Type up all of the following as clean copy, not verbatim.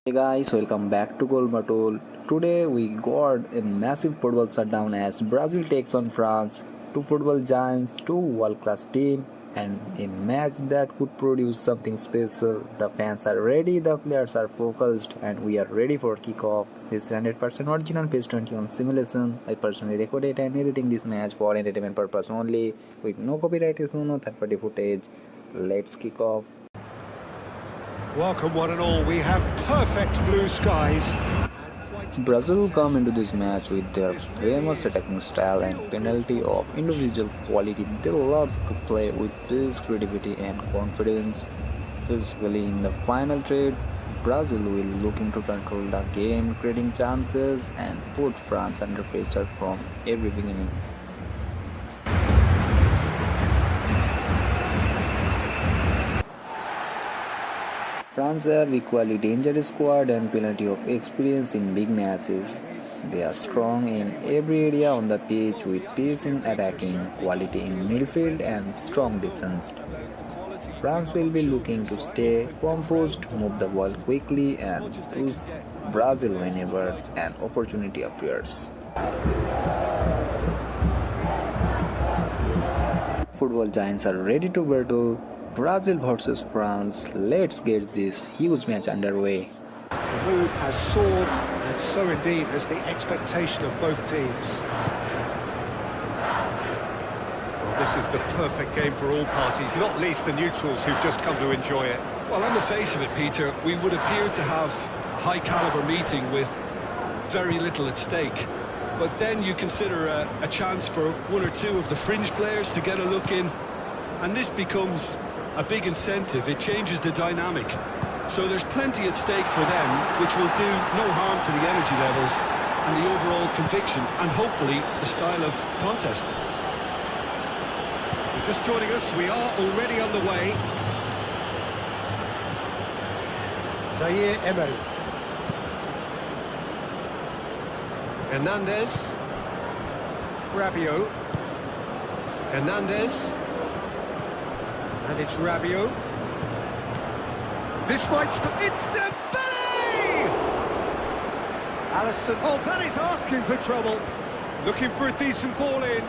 Hey guys, welcome back to GoalMatol. Today we got a massive football shutdown as Brazil takes on France, two football giants, two world-class teams, and a match that could produce something special. The fans are ready, the players are focused, and we are ready for kickoff. This is 100% original PES 21 simulation. I personally recorded and editing this match for entertainment purpose only, with no copyright issue, no third-party footage. Let's kick off. Welcome one and all, we have perfect blue skies. Brazil come into this match with their famous attacking style and penalty of individual quality. They love to play with this creativity and confidence. Physically in the final third, Brazil will looking to control the game, creating chances and put France under pressure from every beginning. France have equally dangerous squad and plenty of experience in big matches. They are strong in every area on the pitch with pace in attacking, quality in midfield and strong defense. France will be looking to stay composed, move the ball quickly and push Brazil whenever an opportunity appears. Football giants are ready to battle. Brazil versus France. Let's get this huge match underway. The mood has soared, and so indeed has the expectation of both teams. Well, this is the perfect game for all parties, not least the neutrals who've just come to enjoy it. Well, on the face of it, Peter, we would appear to have a high-caliber meeting with very little at stake. But then you consider a chance for one or two of the fringe players to get a look in, and this becomes a big incentive. It changes the dynamic. So there's plenty at stake for them, which will do no harm to the energy levels and the overall conviction and hopefully the style of contest. If you're just joining us, we are already on the way. Zaire Emery. Hernandez. Rabiot. Hernandez. And it's Rabiot. This might... It's Dembele! Alisson. Oh, that is asking for trouble. Looking for a decent ball in.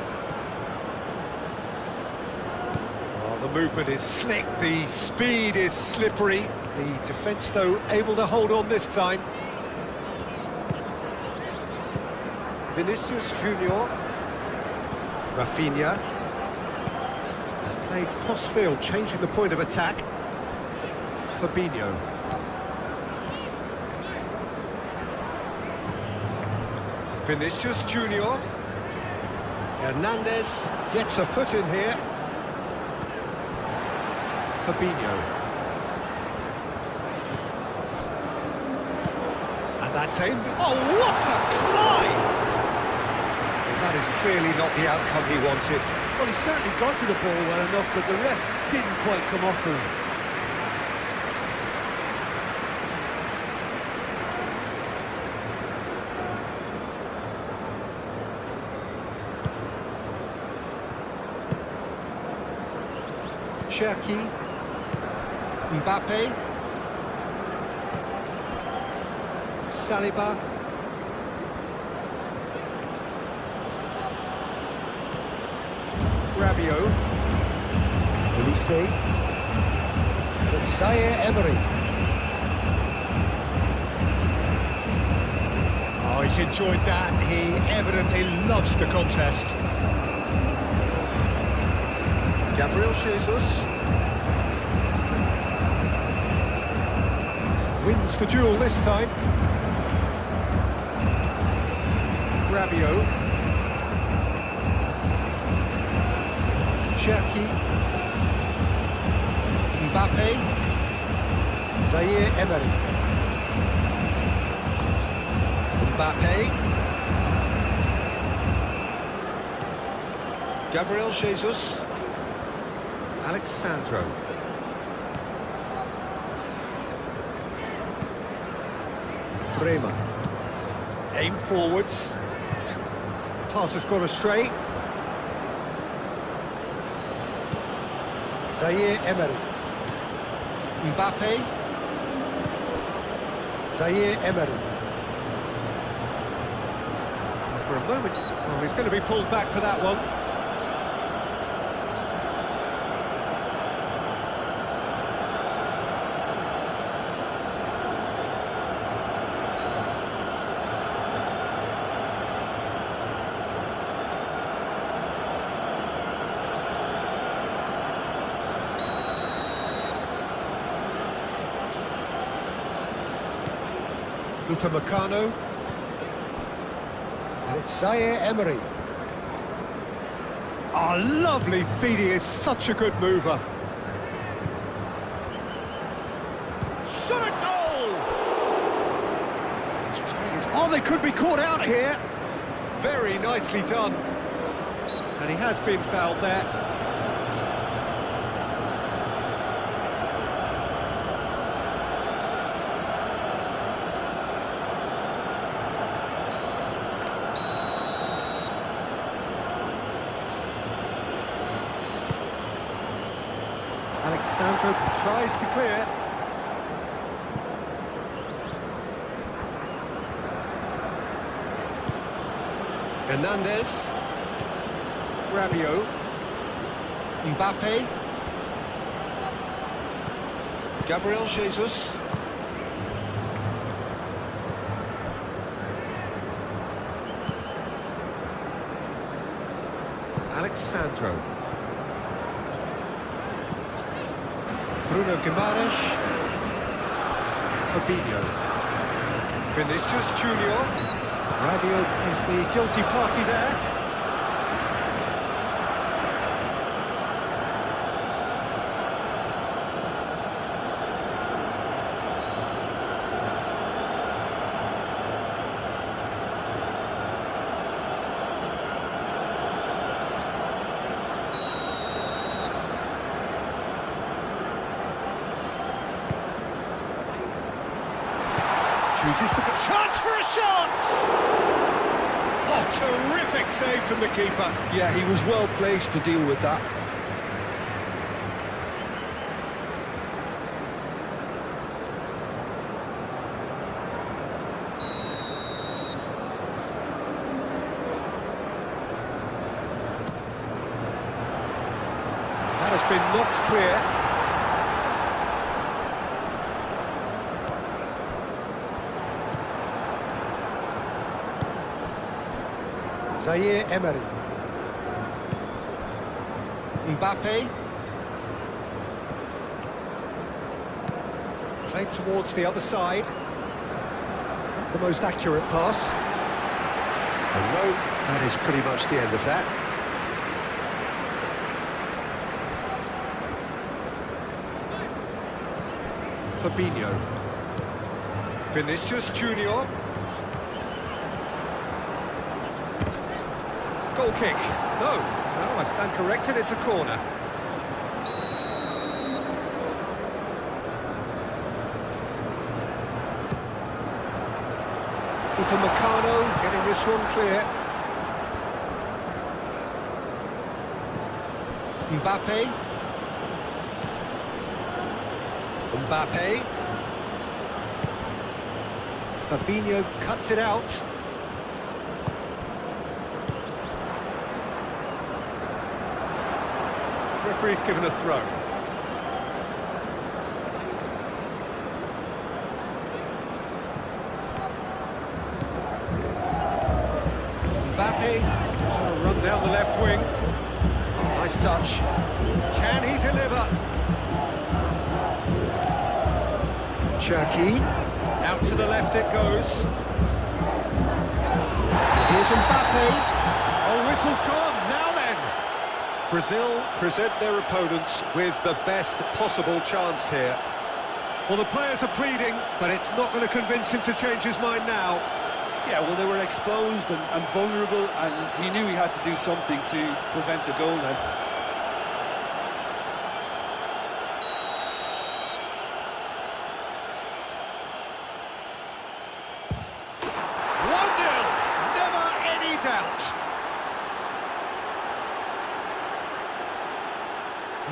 Oh, the movement is slick. The speed is slippery. The defence, though, able to hold on this time. Vinicius Junior. Rafinha. Played cross-field, changing the point of attack. Fabinho. Vinicius Junior. Hernandez gets a foot in here. Fabinho. And that's aimed. Oh, what a climb! Well, that is clearly not the outcome he wanted. Well, he certainly got to the ball well enough, but the rest didn't quite come off for him. Cherki. Mbappe. Saliba. Rabiot. Olise. And Zaire Emery. Oh, he's enjoyed that. He evidently loves the contest. Gabriel Jesus. Wins the duel this time. Rabiot. Cherki. Mbappe. Zaire Emery. Mbappe. Gabriel Jesus. Alexandro. Bremer. Aim forwards. Pass has gone astray. Zaire Emery. Mbappe. Zaire Emery. For a moment, well, he's going to be pulled back for that one. Upamecano. And it's Zaire Emery. Oh, lovely feed, he is such a good mover. Shot a goal! Oh, they could be caught out here. Very nicely done. And he has been fouled there. Alexandro tries to clear. Hernandez. Rabiot. Mbappe. Gabriel Jesus. Alexandro. Bruno Guimaraes. Fabinho. Vinicius Junior. Rabiot is the guilty party there. Chooses the chance for a shot! Oh, terrific save from the keeper. Yeah, he was well placed to deal with that. That has been knocked clear. Zaire Emery. Mbappe. Played towards the other side. The most accurate pass. And no, that is pretty much the end of that. Fabinho. Vinicius Junior. Goal kick. No, I stand corrected, it's a corner. Upamecano getting this one clear. Mbappe. Fabinho cuts it out. Referee's given a throw. Mbappe just on a run down the left wing. Oh, nice touch. Can he deliver? Cherki. Out to the left it goes. Here's Mbappe. Oh, whistle's gone. Now then. Brazil present their opponents with the best possible chance here. Well, the players are pleading, but it's not going to convince him to change his mind now. Yeah, well, they were exposed and vulnerable, and he knew he had to do something to prevent a goal then.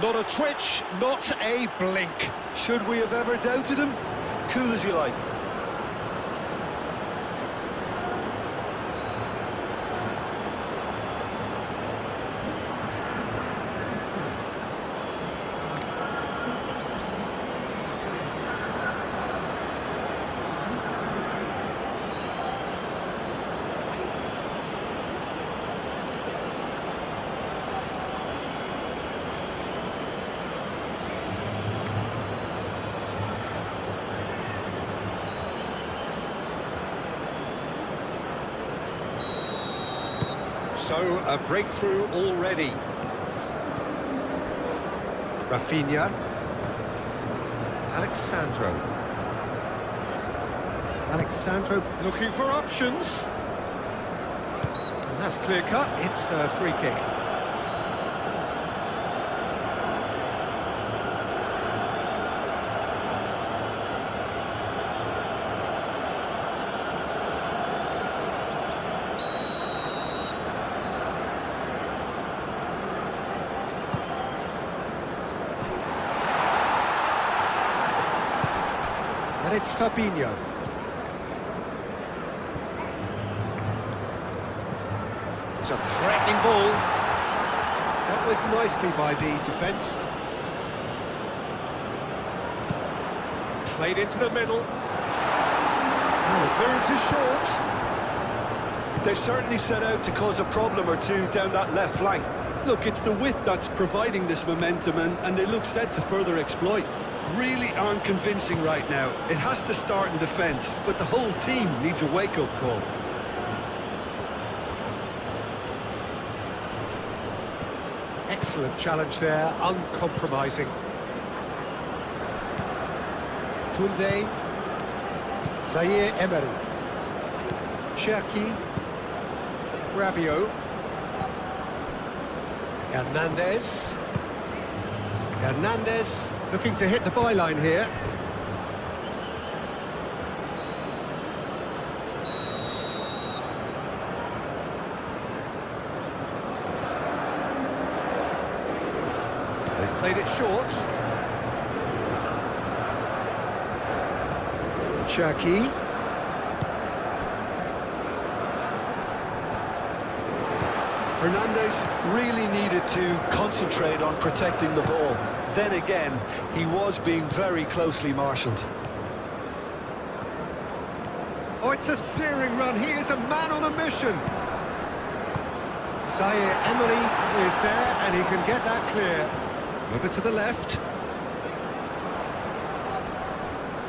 Not a twitch, not a blink. Should we have ever doubted him? Cool as you like. So, a breakthrough already. Rafinha. Alexandro looking for options. And that's clear cut. It's a free kick. And it's Fabinho. It's a threatening ball. Dealt with nicely by the defence. Played into the middle. And the clearance is short. They've certainly set out to cause a problem or two down that left flank. Look, it's the width that's providing this momentum, and they look set to further exploit. Really aren't convincing right now. It has to start in defence, but the whole team needs a wake-up call. Excellent challenge there, uncompromising. Koundé. Zaire Emery. Cherki. Rabiot. Hernandez looking to hit the byline here. They've played it short. Cherki. Hernandez really needed to concentrate on protecting the ball. Then again, he was being very closely marshalled. Oh, it's a searing run. He is a man on a mission. Zaire Emery is there, and he can get that clear. Over to the left.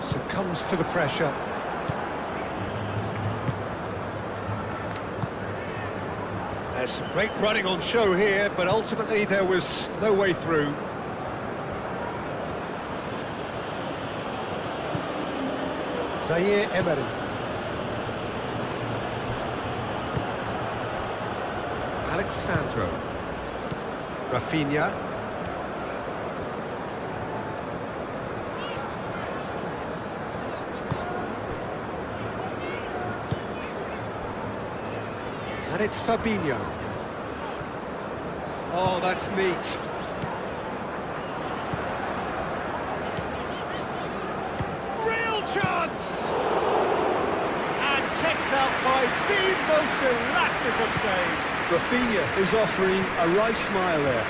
Succumbs to the pressure. There's some great running on show here, but ultimately there was no way through. Zaire Emery. Alexandro. Rafinha. And it's Fabinho. Oh, that's neat. Real chance! And kept out by the most elastic of saves. Rafinha is offering a right smile there.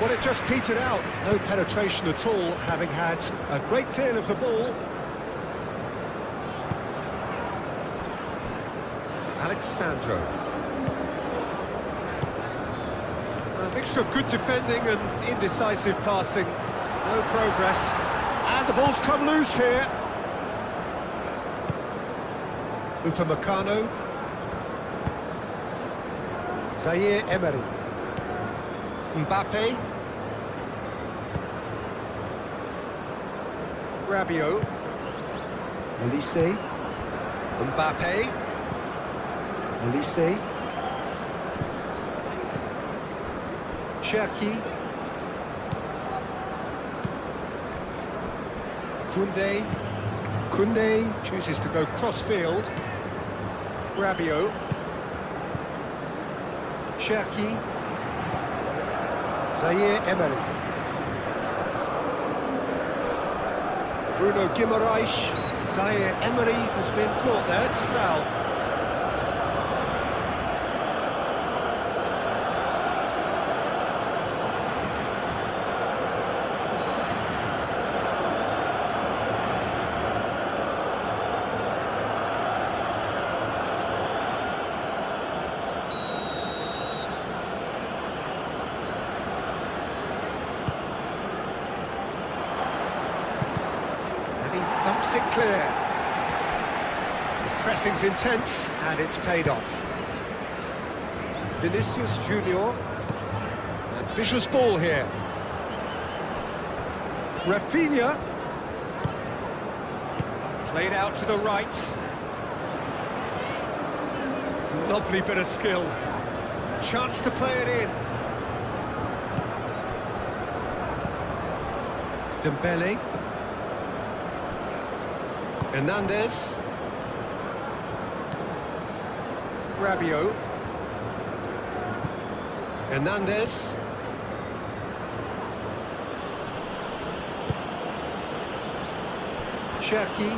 Well, it just petered out. No penetration at all, having had a great deal of the ball. Alexandro. A mixture of good defending and indecisive passing. No progress. And the ball's come loose here. Upamecano. Zaire Emery. Mbappe. Rabiot. Elise. Mbappe. Elise. Cherki. Koundé. Koundé chooses to go cross-field. Rabiot. Cherki. Zaire Emery. Bruno Guimaraes. Zaire Emery has been caught there. It's a foul. Thumps it clear. The pressing's intense, and it's paid off. Vinicius Junior. Ambitious ball here. Rafinha. Played out to the right. Lovely bit of skill. A chance to play it in. Dembele. Hernandez. Rabiot. Hernandez. Cherki.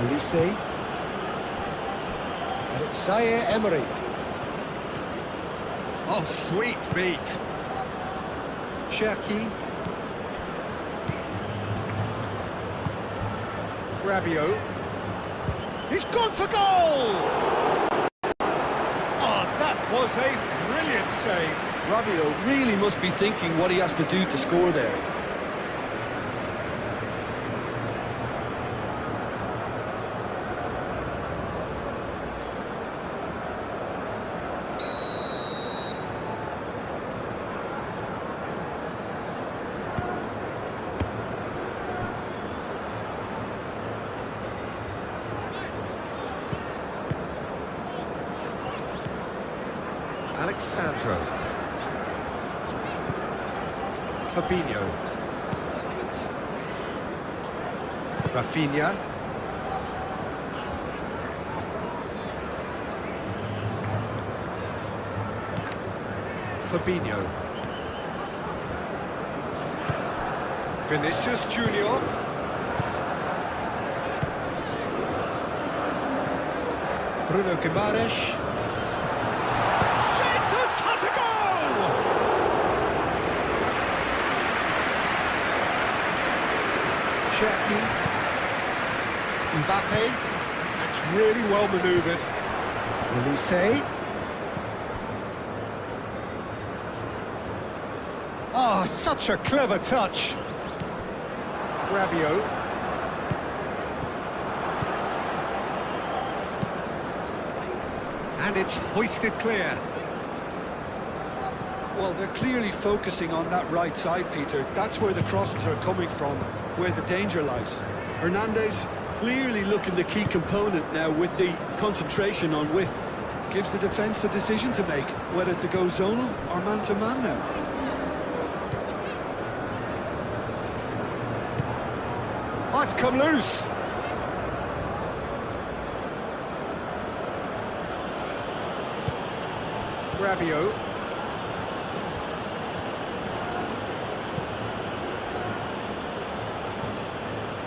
Elise. And it's Zaire Emery. Oh, sweet feet. Cherki. Rabiot. He's gone for goal! Oh, that was a brilliant save. Rabiot really must be thinking what he has to do to score there. Alexandro. Fabinho. Rafinha. Fabinho. Vinicius Junior. Bruno Guimaraes. Jesus has a goal! Cherki. Mbappe. That's really well manoeuvred. Elise. Oh, such a clever touch. Rabiot. And it's hoisted clear. Well, they're clearly focusing on that right side, Peter. That's where the crosses are coming from, where the danger lies. Hernandez clearly looking the key component now with the concentration on width. Gives the defence a decision to make, whether to go zonal or man-to-man now. Oh, it's come loose. Rabiot.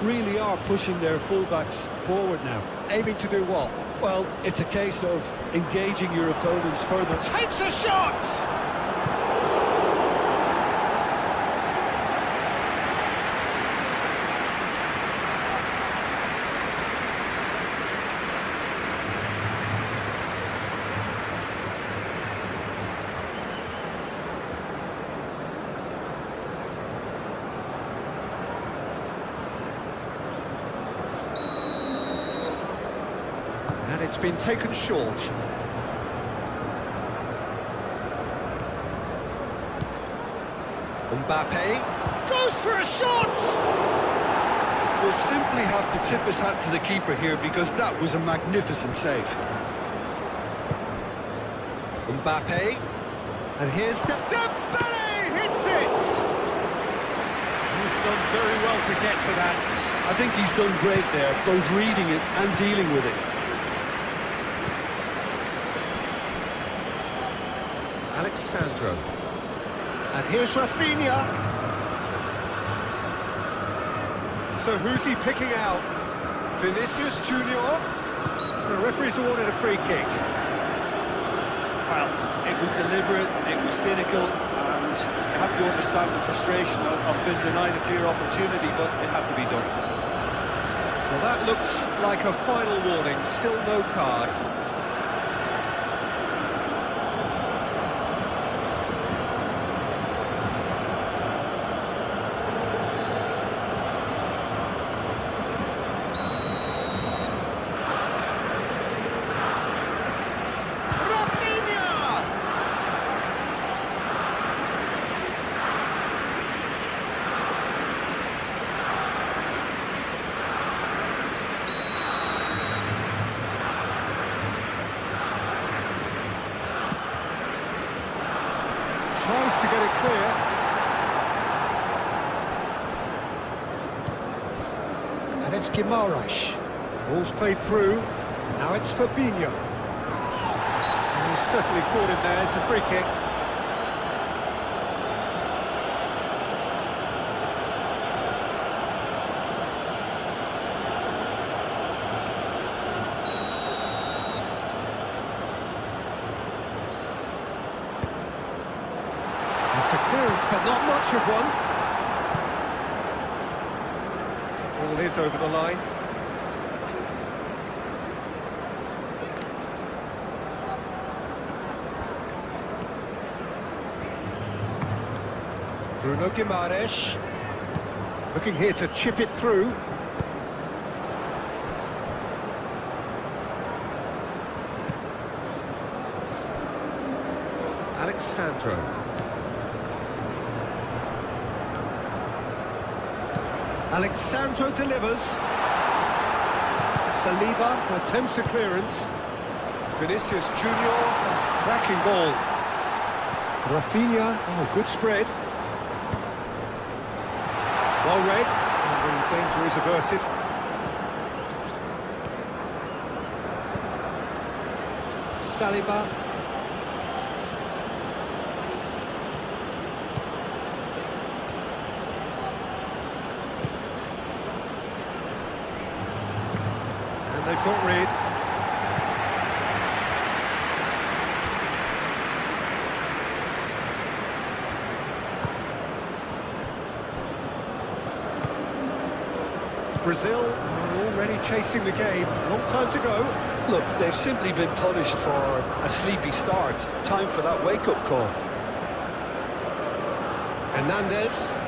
Really are pushing their fullbacks forward now. Aiming to do what? Well, it's a case of engaging your opponents further. Takes a shot! And it's been taken short. Mbappe goes for a shot! Will simply have to tip his hat to the keeper here because that was a magnificent save. Mbappe, and here's Dembele hits it! He's done very well to get to that. I think he's done great there, both reading it and dealing with it. Alexandro, and here's Rafinha. So who's he picking out? Vinicius Junior? The referee's awarded a free kick. Well, it was deliberate, it was cynical, and you have to understand the frustration of being denied a clear opportunity, but it had to be done. Well, that looks like a final warning, still no card. Rafinha! tries to get it clear. And it's Guimaraes. Ball's played through. Now it's Fabinho. And he's certainly caught him there. It's a free kick. It's a clearance, but not much of one. Ball is over the line. Bruno Guimaraes. Looking here to chip it through. Alexandro. Alexandro delivers. Saliba attempts a clearance. Vinicius Junior, cracking ball. Rafinha, oh, good spread. Well read, and the danger is averted. Saliba. They've got rid. Brazil are already chasing the game. Long time to go. Look, they've simply been punished for a sleepy start. Time for that wake-up call. Hernandez.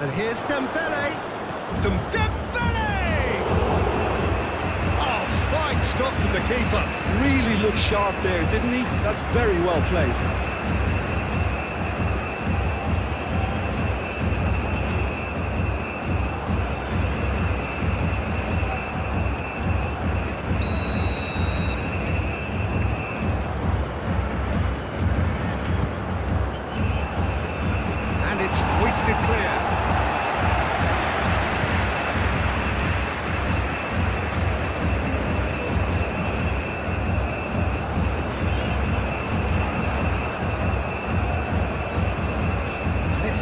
And here's Dembele. Dembele! Oh, fine stop from the keeper. Really looked sharp there, didn't he? That's very well played. And it's hoisted clear.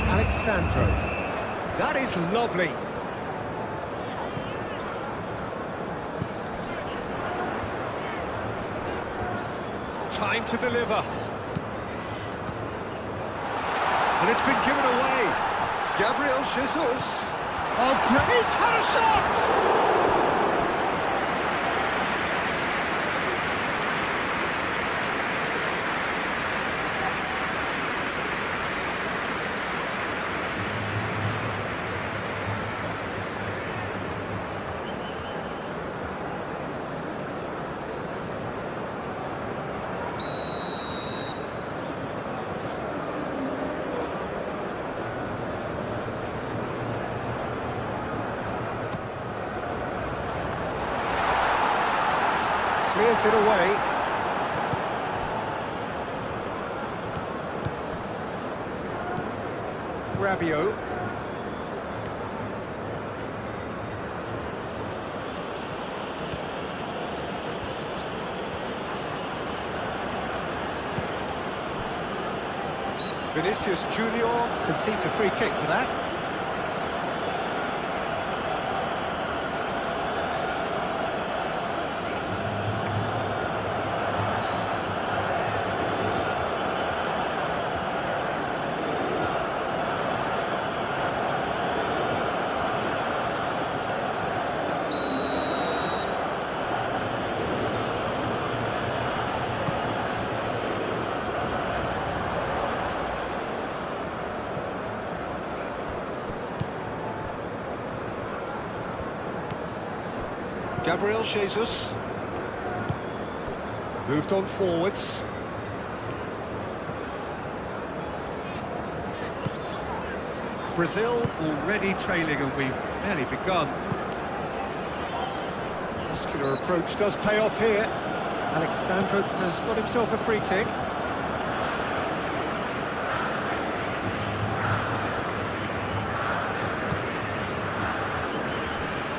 Alexandro. That is lovely. Time to deliver. And it's been given away. Gabriel Jesus. Oh, Grace had a shot! Clears it away. Rabiot. Vinicius Junior concedes a free kick for that. Gabriel Jesus. Moved on forwards. Brazil already trailing and we've barely begun. Muscular approach does pay off here. Alexandro has got himself a free kick.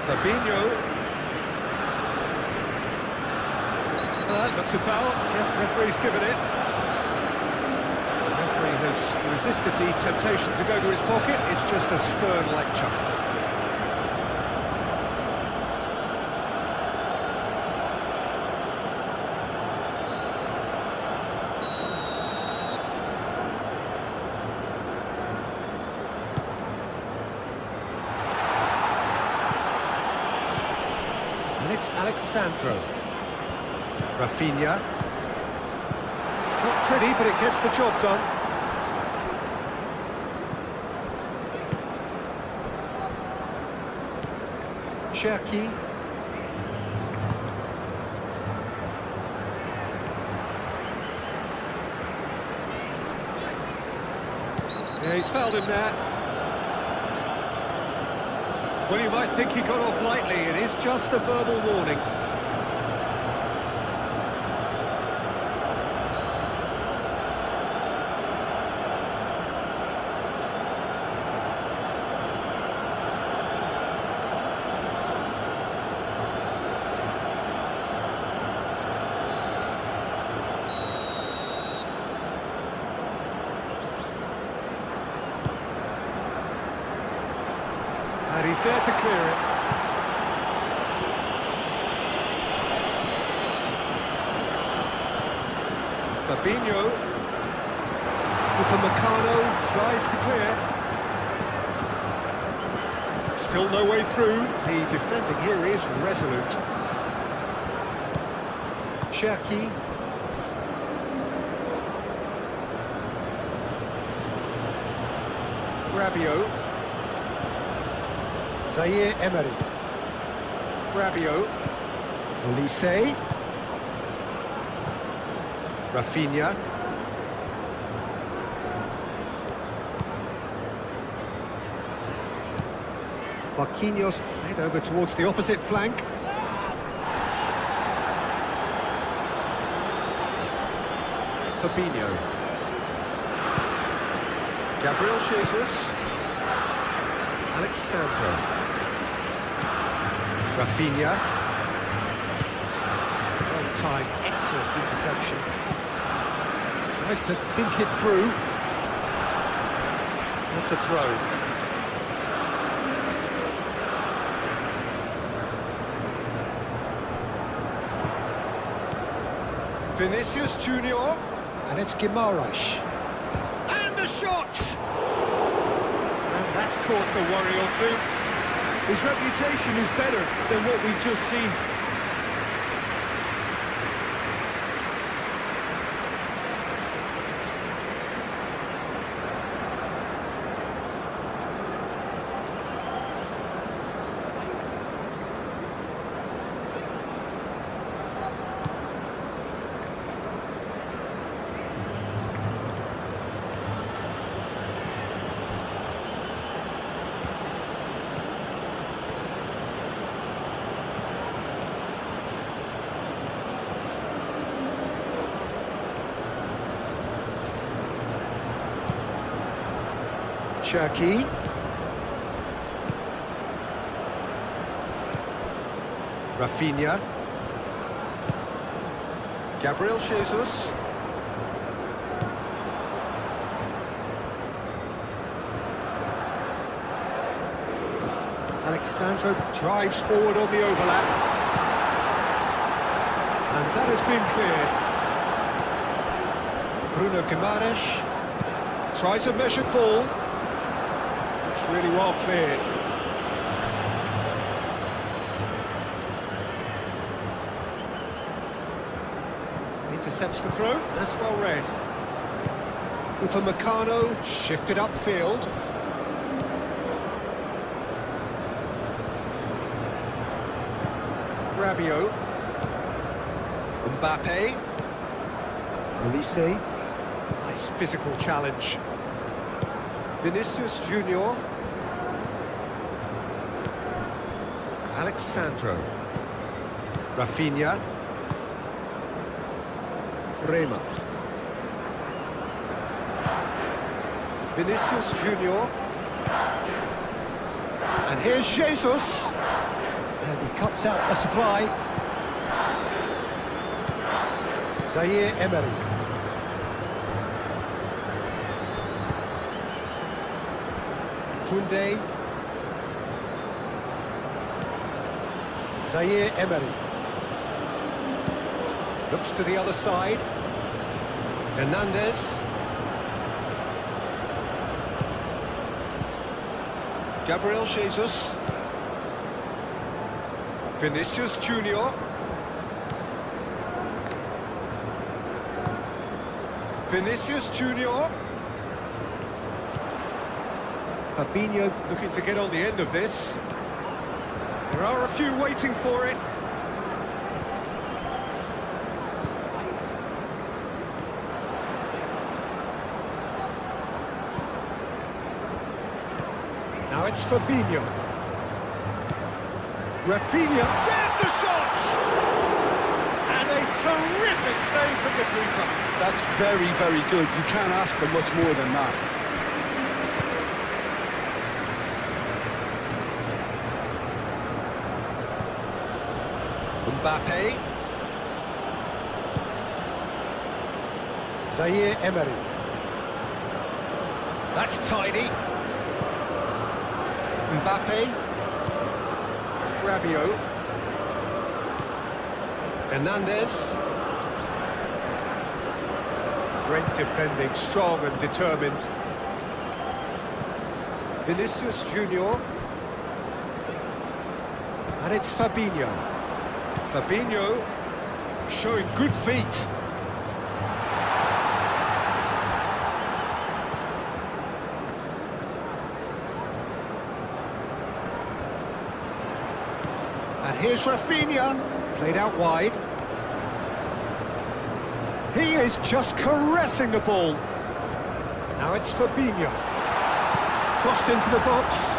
Fabinho. That looks a foul. Yeah, referee's given it. The referee has resisted the temptation to go to his pocket. It's just a stern lecture. And it's Alexandro. Rafinha. Not pretty, but it gets the job done. Cherki. Yeah, he's fouled him there. Well, you might think he got off lightly. It is just a verbal warning. And he's there to clear it. Fabinho. Upamecano tries to clear. Still no way through. The defending here is resolute. Cherki. Rabiot. Zaire Emery. Rabiot. Olise. Rafinha. Marquinhos played over towards the opposite flank. Fabinho. Gabriel Jesus. Alexandro. Rafinha. Well timed, excellent interception. Tries to think it through. That's a throw. Vinicius Junior. And it's Guimaraes. And the shot! And that's caused a worry or two. His reputation is better than what we've just seen. Cherki. Rafinha. Gabriel Jesus. Alexandro drives forward on the overlap. And that has been cleared. Bruno Guimaraes tries a measured ball. It's really well cleared. Intercepts the throw, that's well read. Upamecano shifted upfield. Rabiot. Mbappe. Olise. Nice physical challenge. Vinicius Junior. Alexandro. Rafinha. Rema. Vinicius Junior. And here's Jesus. And he cuts out the supply. Zaire Emery. Koundé. Zaire Emery. Looks to the other side. Hernandez. Gabriel Jesus. Vinicius Junior. Vinicius Junior. Fabinho looking to get on the end of this. There are a few waiting for it. Now it's Fabinho. Rafinha, there's the shot! And a terrific save from the keeper. That's very, very good. You can't ask for much more than that. Mbappe. Zaire Emery. That's tidy. Mbappe. Rabiot. Hernandez. Great defending, strong and determined. Vinicius Junior. And it's Fabinho. Fabinho showing good feet. And here's Rafinha, played out wide. He is just caressing the ball. Now it's Fabinho. Crossed into the box.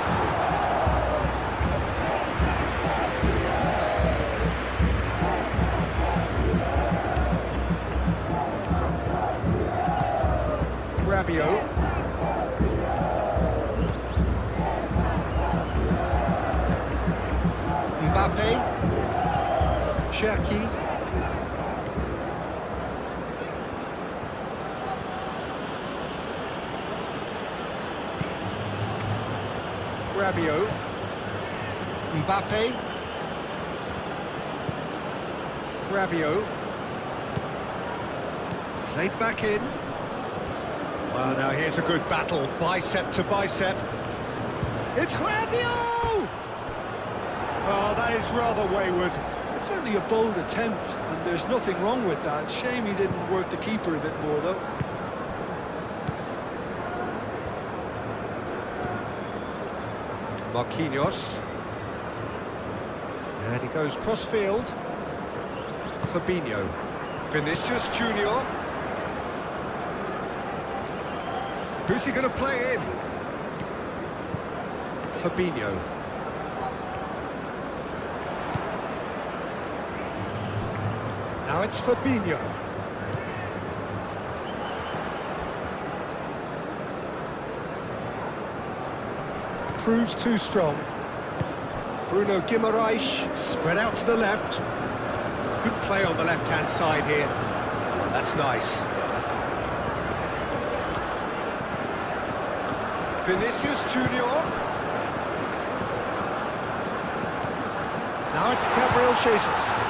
Rabiot. Mbappe. Cherki. Rabiot. Mbappe. Rabiot. Played back in. Well, now here's a good battle, bicep to bicep. It's Rabiot! Oh, that is rather wayward. It's certainly a bold attempt, and there's nothing wrong with that. Shame he didn't work the keeper a bit more, though. Marquinhos. And he goes cross-field. Fabinho. Vinicius Junior. Who's he going to play in? Fabinho. Now it's Fabinho. Proves too strong. Bruno Guimaraes spread out to the left. Good play on the left-hand side here. Oh, that's nice. Vinicius Junior. Now it's Gabriel Jesus.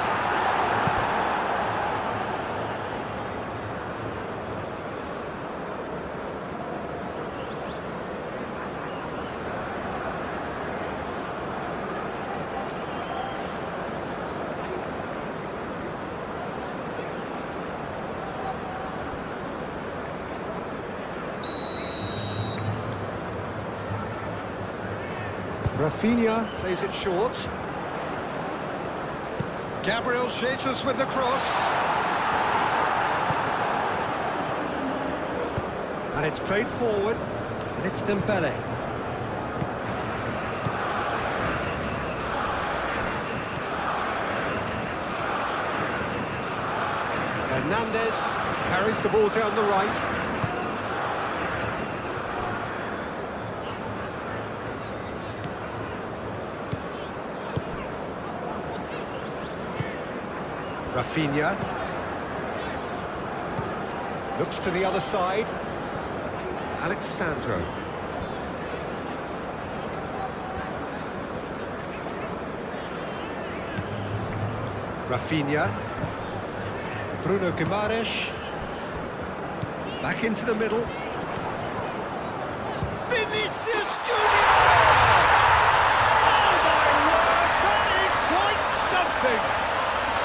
Rafinha plays it short. Gabriel Jesus with the cross. And it's played forward. And it's Dembele. Hernandez. Carries the ball down the right. Rafinha. Looks to the other side. Alexandro. Rafinha. Bruno Guimaraes. Back into the middle. Vinicius Junior! Oh my word, that is quite something!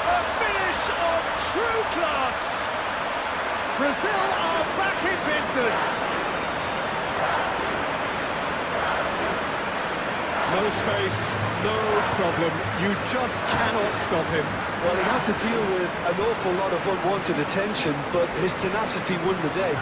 A finish of true class! Brazil are back in business! No space, no problem. You just cannot stop him. Well, he had to deal with an awful lot of unwanted attention, but his tenacity won the day.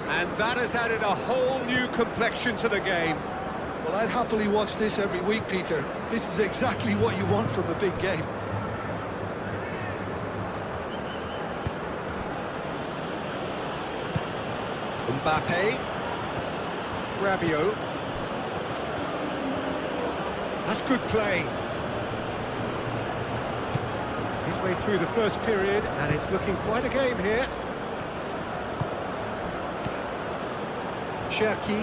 And that has added a whole new complexion to the game. Well, I'd happily watch this every week, Peter. This is exactly what you want from a big game. Mbappe. Rabiot. That's good play. Midway through the first period, and it's looking quite a game here. Cherki.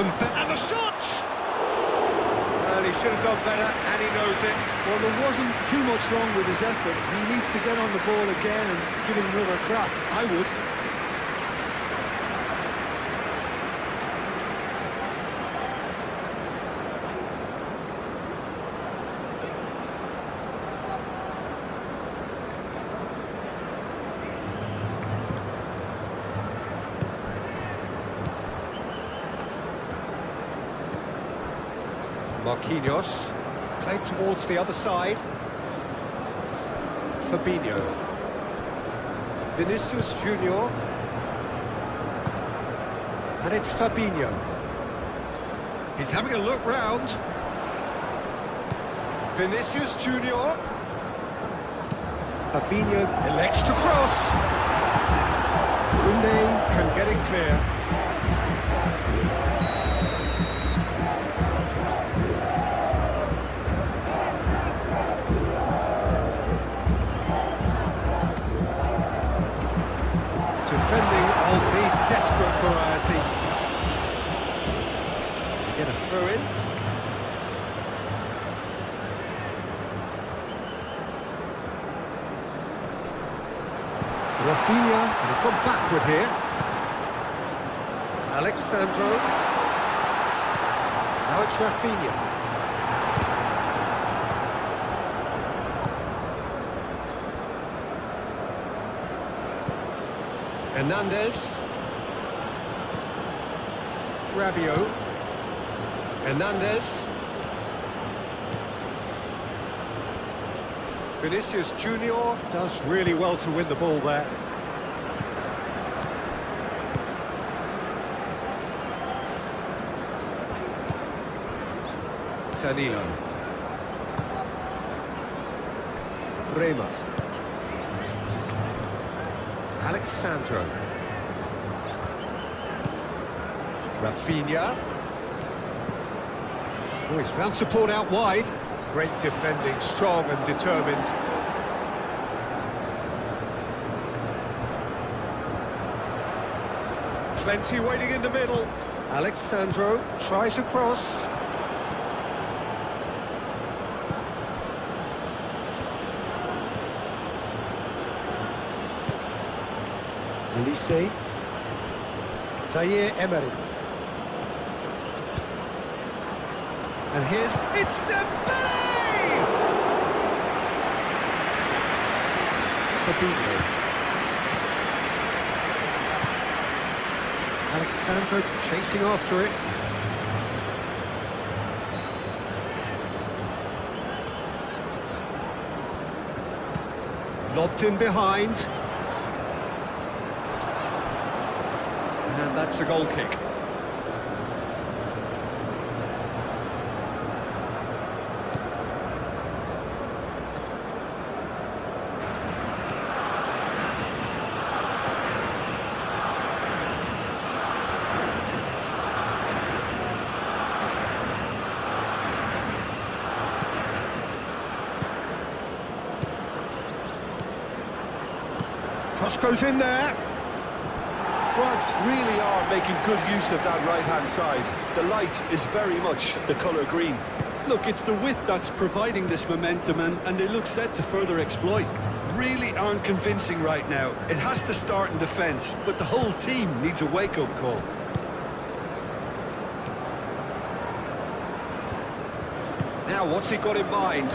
And the shot! Well, he should have done better, and he knows it. Well, there wasn't too much wrong with his effort. He needs to get on the ball again and give it another crack. I would. Marquinhos, played towards the other side. Fabinho. Vinicius Junior. And it's Fabinho. He's having a look round. Vinicius Junior. Fabinho elects to cross. Koundé can get it clear. Defending of the desperate variety. Get a throw in. Rafinha, and he's gone backward here. Alexandro. Now it's Rafinha. Hernandez. Rabiot. Hernandez. Vinicius Junior does really well to win the ball there. Danilo. Rema. Alexandro. Rafinha. Oh, he's found support out wide. Great defending, strong and determined. Plenty waiting in the middle. Alexandro tries a cross. Elise. Zaire Emery. And it's Dembele! Fabinho. Alexandro chasing after it. Lobbed in behind. And that's a goal kick. Cross goes in there. France really are making good use of that right-hand side. The light is very much the colour green. Look, it's the width that's providing this momentum, and they look set to further exploit. Really aren't convincing right now. It has to start in defence, but the whole team needs a wake-up call. Now, what's he got in mind?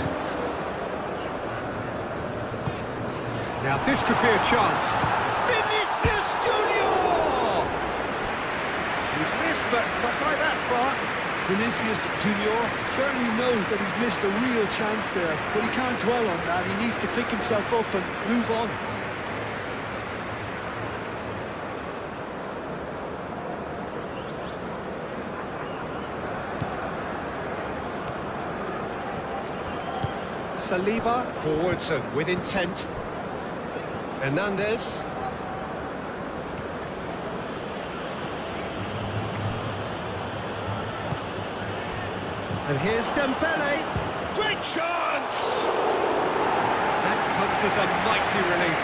Now, this could be a chance. Vinicius Junior! He's missed, but not by that far. Vinicius Junior certainly knows that he's missed a real chance there, but he can't dwell on that. He needs to pick himself up and move on. Saliba forwards and with intent. Hernandez. And here's Dembele. Great chance! That comes as a mighty relief.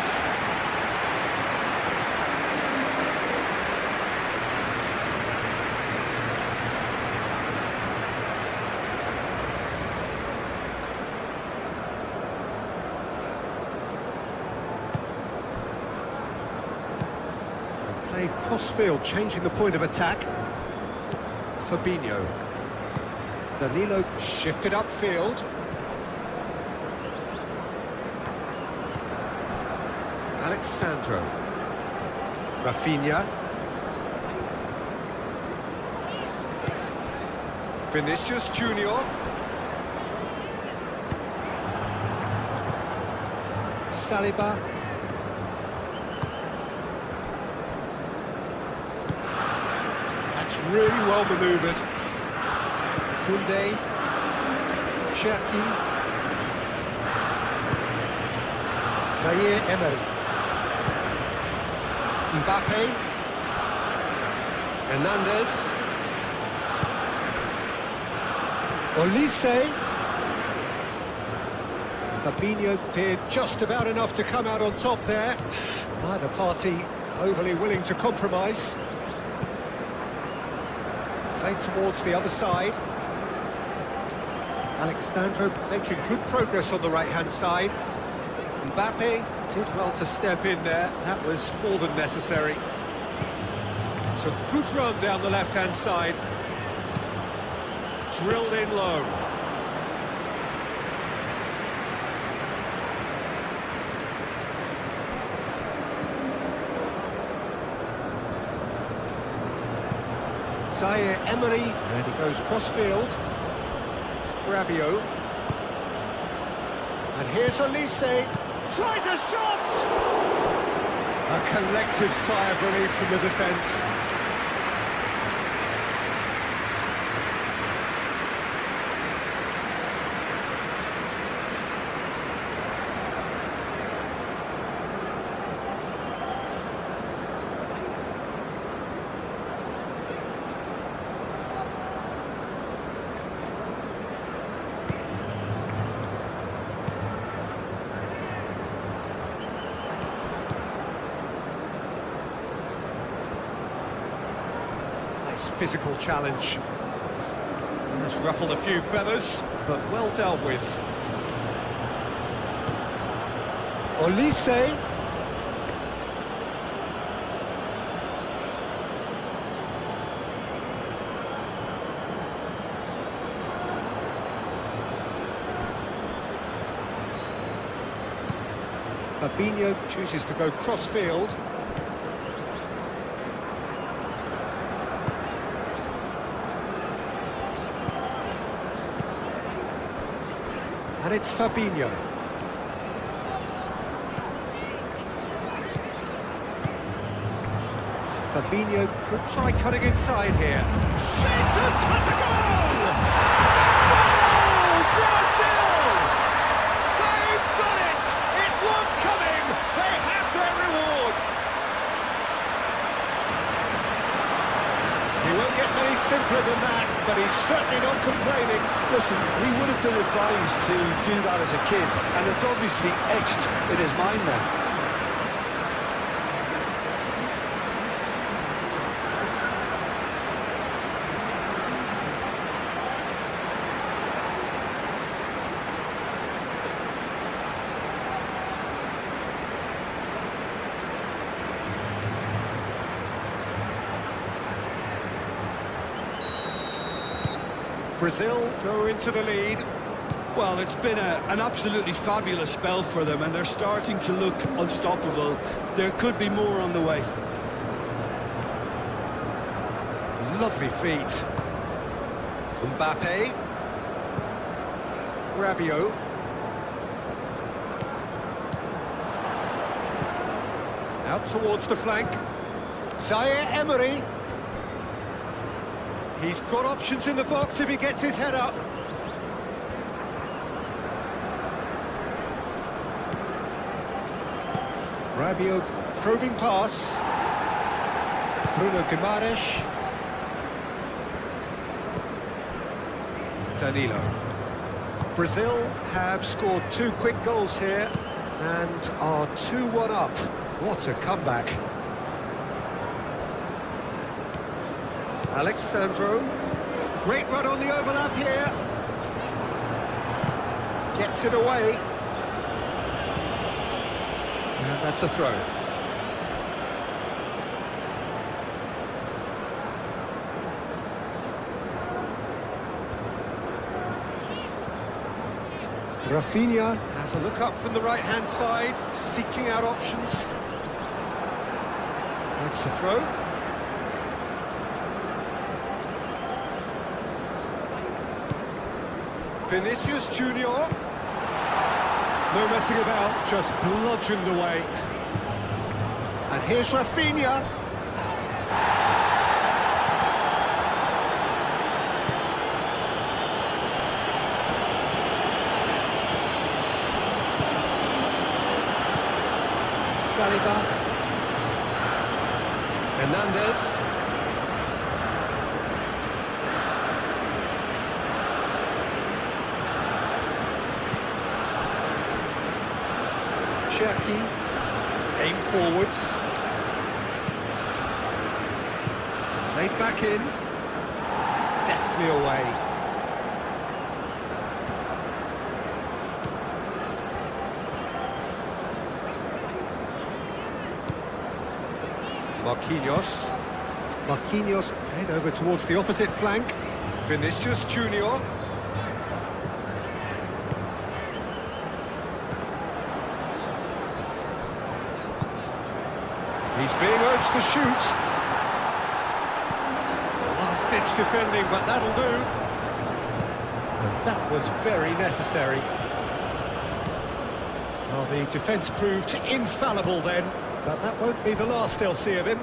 Played cross-field, changing the point of attack. Fabinho. Danilo shifted upfield. Alexandro. Rafinha. Vinicius Junior. Saliba. That's really well manoeuvred. Koundé, Cherki, Zaire Emery, Mbappe, Hernandez, Olise. Fabinho did just about enough to come out on top there. Neither party overly willing to compromise. Played towards the other side. Alexandro making good progress on the right-hand side. Mbappe did well to step in there. That was more than necessary. It's a good run down the left-hand side. Drilled in low. Zaire Emery, and he goes cross-field. Rabiot. And here's Olise. Tries a shot! A collective sigh of relief from the defence. Physical challenge. Has ruffled a few feathers, but well dealt with. Olise. Fabinho chooses to go cross-field. And it's Fabinho. Fabinho could try cutting inside here. Jesus has a goal! Goal! Brazil! They've done it! It was coming! They have their reward! He won't get any simpler than that, but he's certainly not complaining. Listen, he would have been advised to do that as a kid, and it's obviously etched in his mind now. Brazil go into the lead. Well, it's been an absolutely fabulous spell for them, and they're starting to look unstoppable. There could be more on the way. Lovely feet. Mbappe. Rabiot. Out towards the flank. Zaire Emery. He's got options in the box if he gets his head up. Rabiot probing pass. Bruno Guimaraes. Danilo. Brazil have scored 2 quick goals here and are 2-1 up. What a comeback. Alexandro, great run on the overlap here. Gets it away. And that's a throw. Rafinha has a look up from the right-hand side, seeking out options. That's a throw. Vinicius Junior. No messing about, just bludgeoned away. And here's Rafinha. Saliba. Hernandez. Cherki, aim forwards, played back in, deftly away. Marquinhos played over towards the opposite flank. Vinicius Junior. He's being urged to shoot. Last-ditch defending, but that'll do. And that was very necessary. Well, the defence proved infallible then, but that won't be the last they'll see of him.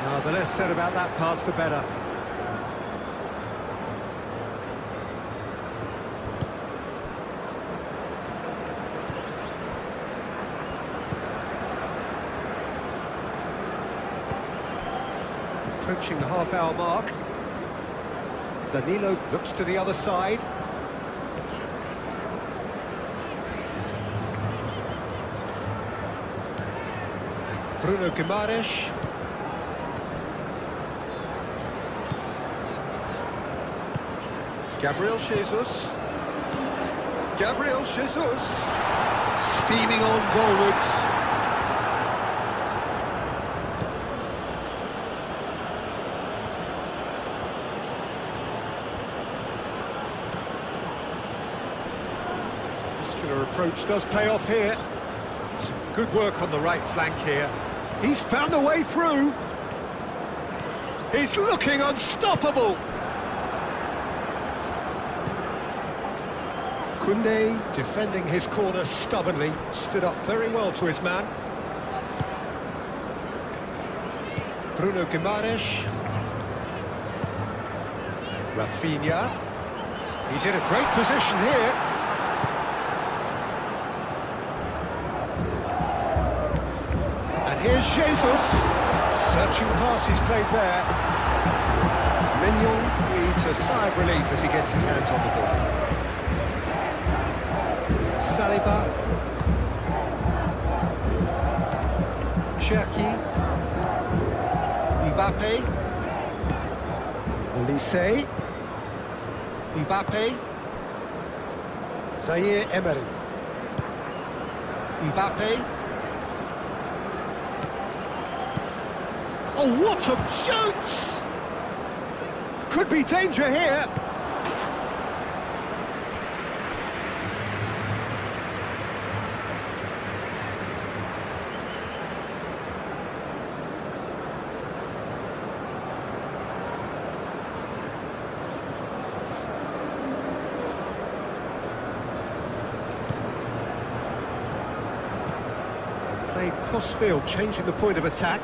Well, the less said about that pass, the better. Approaching the half-hour mark. Danilo looks to the other side. Bruno Guimaraes. Gabriel Jesus. Gabriel Jesus. Steaming on goalwards. approach does pay off here. Some good work on the right flank here. He's found a way through. He's looking unstoppable. Koundé, defending his corner stubbornly, stood up very well to his man. Bruno Guimaraes. Rafinha. He's in a great position here. And here's Jesus. Searching pass he's played there. Mignon breathes a sigh of relief as he gets his hands on the ball. Saliba. Cherki. Mbappe. Olise. Mbappe. Zaire Emery. Mbappe. Oh, what a shoot! Could be danger here. Played cross-field, changing the point of attack.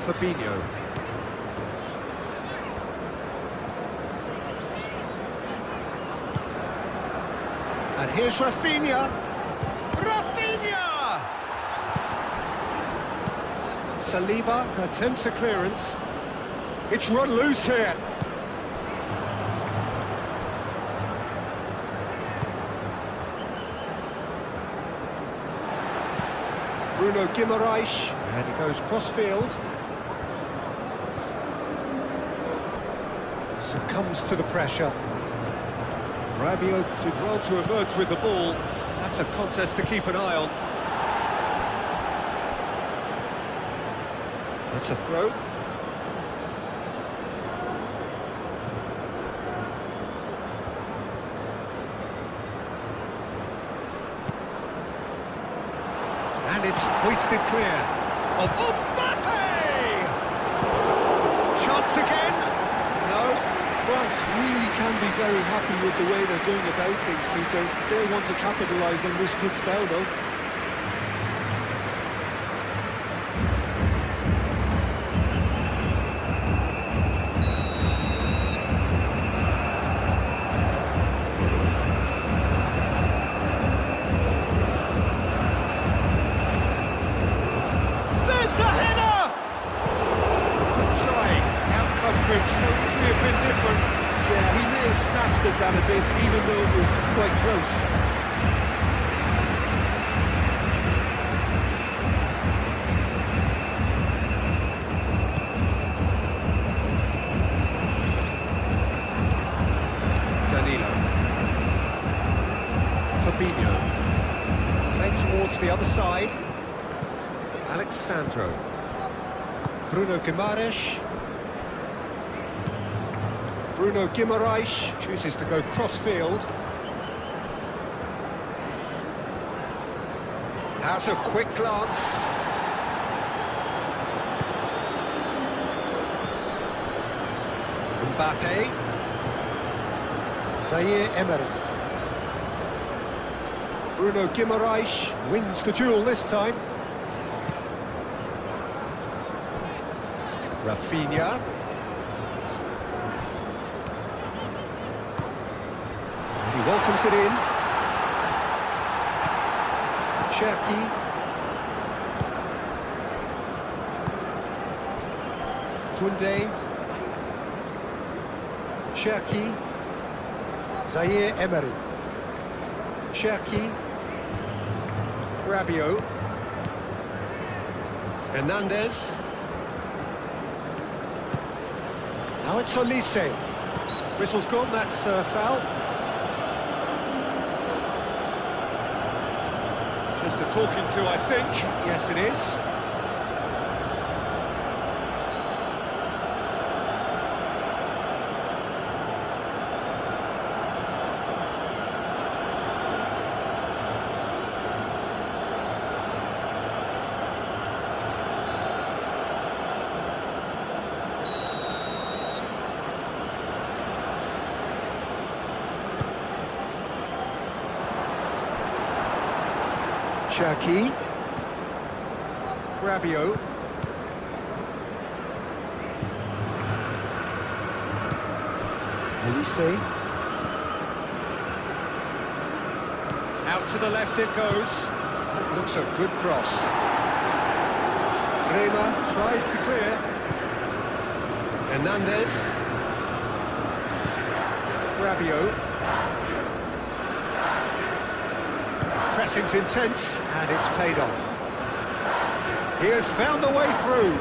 Fabinho. And here's Rafinha. Rafinha! Saliba attempts a clearance. It's run loose here. Bruno Guimaraes, and he goes cross-field. Succumbs to the pressure. Rabiot did well to emerge with the ball. That's a contest to keep an eye on. That's a throw. And it's hoisted clear of Mbappe! Chance again? No. France really can be very happy with the way they're going about things, Peter. They'll want to capitalise on this good spell, though. There's the header! Good try. Outcome could certainly have been different. Yeah, he may have snatched at that a bit, even though it was quite close. Danilo. Fabinho. Played towards the other side. Alexandro. Bruno Guimaraes. Bruno Guimaraes chooses to go cross-field. Has a quick glance. Mbappe. Zaire Emery. Bruno Guimaraes wins the duel this time. Rafinha. And he welcomes it in. Cherki. Koundé. Cherki. Zaire Emery. Cherki. Rabiot. Hernandez. Now it's Olise. Whistle's gone, that's foul. Just a talking to, I think. Yes, it is. Cherki. Rabiot. Elise. Out to the left it goes. That looks a good cross. Rema tries to clear. Hernandez. Rabiot. Pressing's intense, and it's paid off. He has found a way through.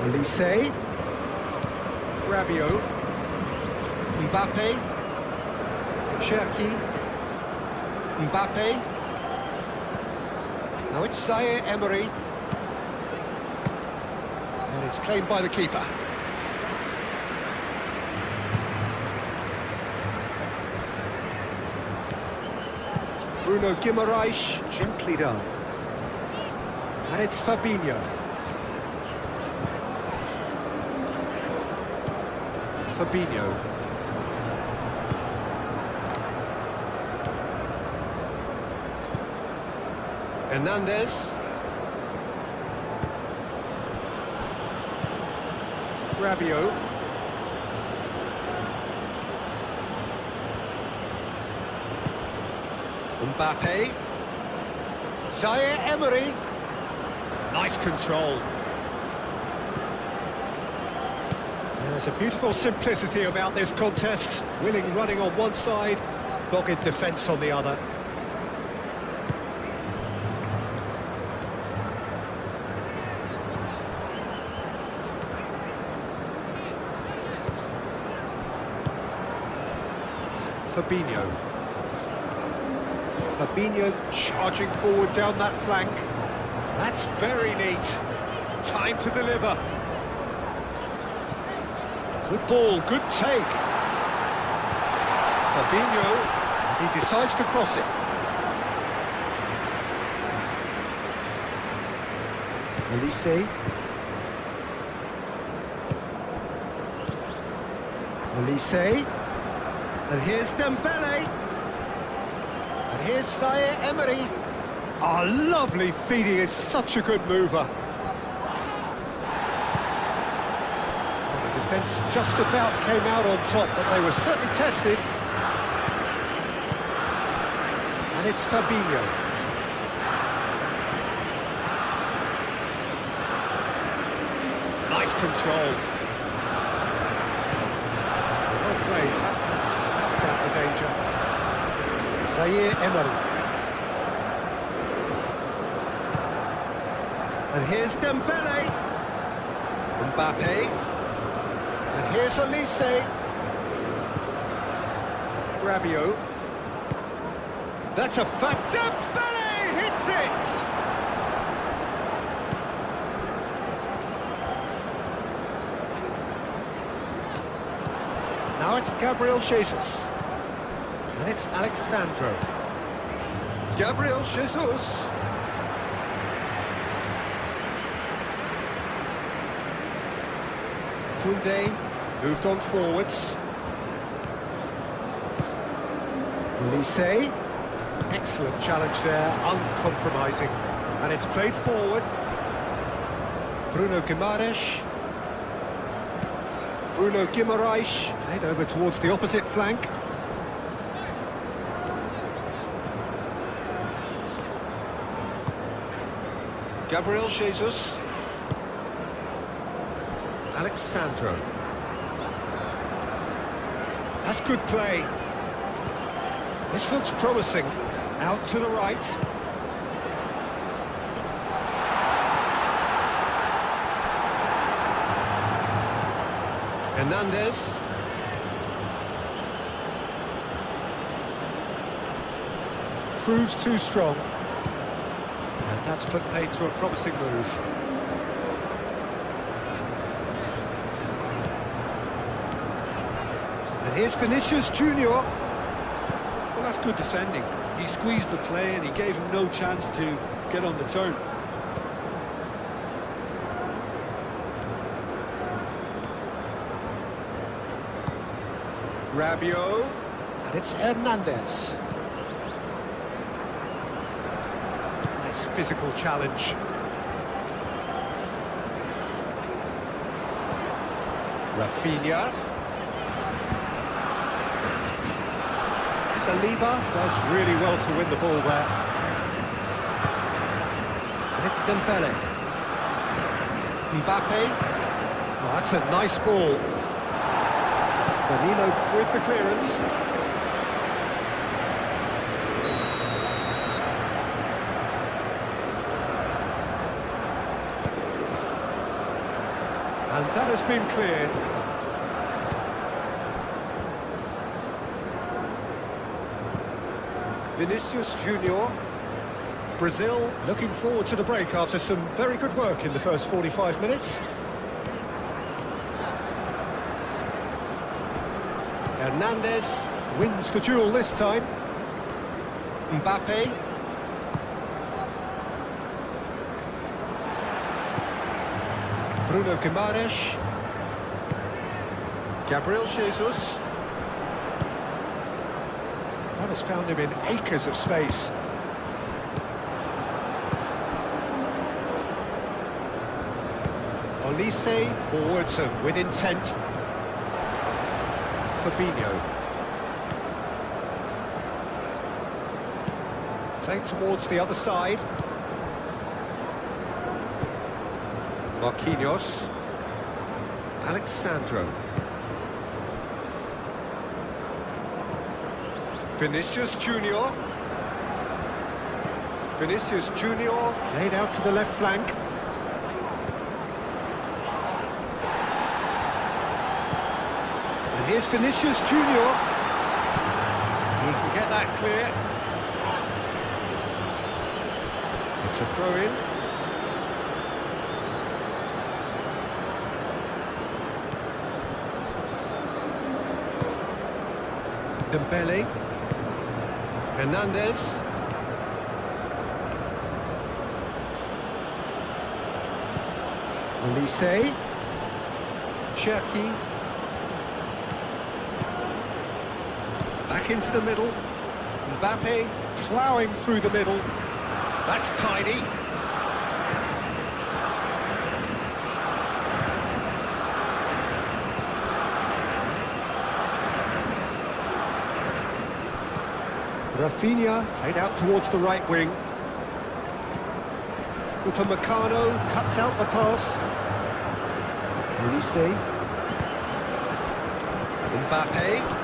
Elise. Rabiot. Mbappe. Cherki. Mbappe. Now it's Zaire Emery. And it's claimed by the keeper. Bruno Guimaraes, gently done. And it's Fabinho. Fabinho. Hernandez. Rabiot. Mbappe. Zaire Emery. Nice control. There's a beautiful simplicity about this contest. Willing running on one side, dogged defence on the other. Fabinho. Fabinho charging forward down that flank. That's very neat. Time to deliver. Good ball, good take. Fabinho, and he decides to cross it. Elise. Elise. And here's Dembele. And here's Zaire Emery. Oh, lovely feed, he is such a good mover. Well, the defence just about came out on top, but they were certainly tested. And it's Fabinho. Nice control. Well played, that has snuffed out the danger. Zaire Emery. And here's Dembele. Mbappe. And here's Elise. Rabiot. That's a fact. Dembele hits it! Now it's Gabriel Jesus. And it's Alexandro. Gabriel Jesus. Koundé moved on forwards. Elise. Excellent challenge there, uncompromising. And it's played forward. Bruno Guimaraes. Bruno Guimaraes played over towards the opposite flank. Gabriel Jesus. Alexandro. That's good play. This looks promising. Out to the right. Hernandez. Proves too strong. And that's put paid to a promising move. And here's Vinicius Junior. Well, that's good defending. He squeezed the play and he gave him no chance to get on the turn. Rabiot. And It's Hernandez. Nice physical challenge. Rafinha. Saliba does really well to win the ball there. And it's Dembele. Mbappe. Oh, that's a nice ball. Danilo with the clearance. And that has been cleared. Vinicius Junior. Brazil looking forward to the break after some very good work in the first 45 minutes. Hernandez wins the duel this time. Mbappe. Bruno Guimaraes. Gabriel Jesus. That has found him in acres of space. Olise forwards and with intent. Fabinho. Played towards the other side. Marquinhos. Alexandro. Vinicius Junior. Vinicius Junior played out to the left flank. And here's Vinicius Junior. He can get that clear. It's a throw-in. Dembele. Hernandez. Olise. Cherki. Back into the middle. Mbappe ploughing through the middle. That's tidy. Rafinha played out towards the right wing. Upamecano cuts out the pass. Olise. Mbappe.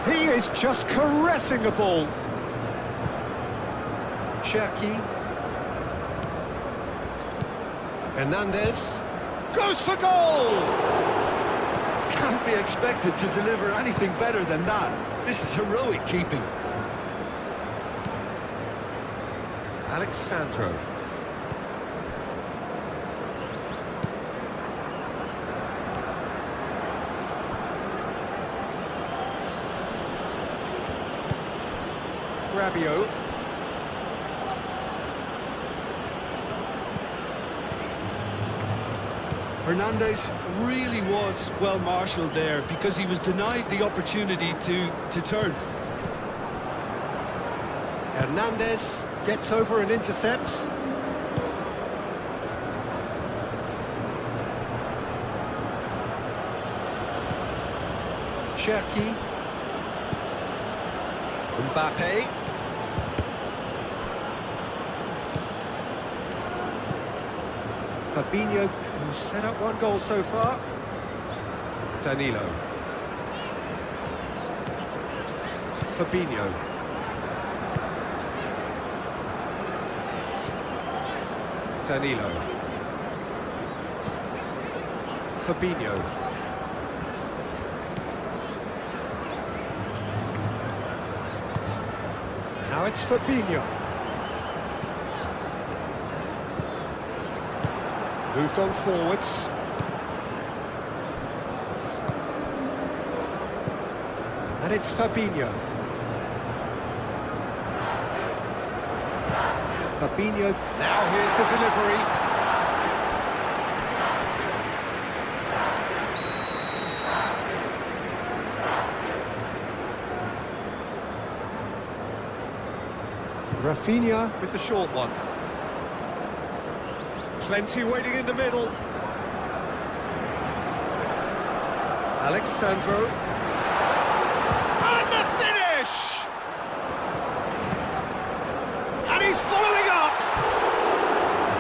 He is just caressing a ball. Cherki. Hernandez. Goes for goal! Can't be expected to deliver anything better than that. This is heroic keeping. Alexandro. Rabiot. Hernandez really was well marshalled there because he was denied the opportunity to turn. Hernandez gets over and intercepts. Cherki. Mbappe. Fabinho, who's set up one goal so far. Danilo. Fabinho. Danilo. Fabinho. Now it's Fabinho. Moved on forwards. And it's Fabinho. Fabinho, now here's the delivery. Rafinha with the short one. Plenty waiting in the middle. Alexandro. And the finish! And he's following up!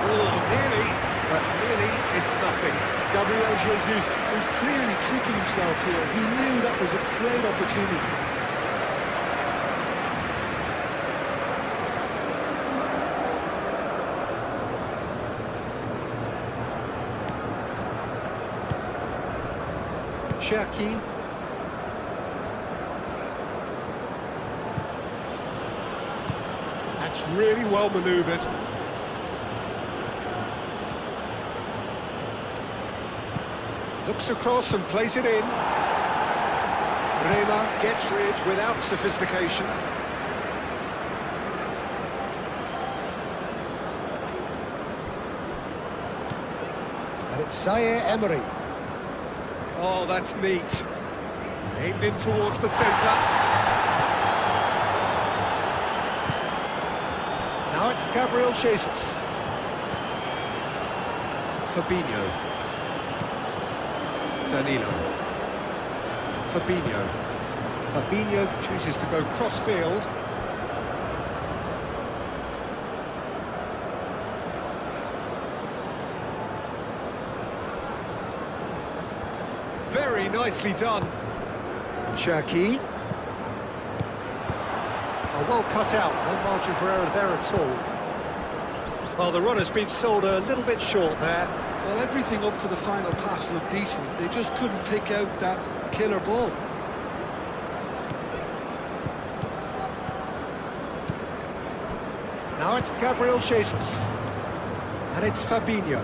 Oh, nearly, but nearly is nothing. Gabriel Jesus is clearly kicking himself here. He knew that was a great opportunity. Cherki. That's really well manoeuvred. Looks across and plays it in. Rema gets rid without sophistication. And it's Zaire Emery. Oh, that's neat. Aimed in towards the centre. Now it's Gabriel Jesus. Fabinho. Danilo. Fabinho. Fabinho chooses to go cross-field. Very nicely done. Cherki. Oh, well cut out. No margin for error there at all. Well, the run has been sold a little bit short there. Well, everything up to the final pass looked decent. They just couldn't pick out that killer ball. Now it's Gabriel Jesus. And it's Fabinho.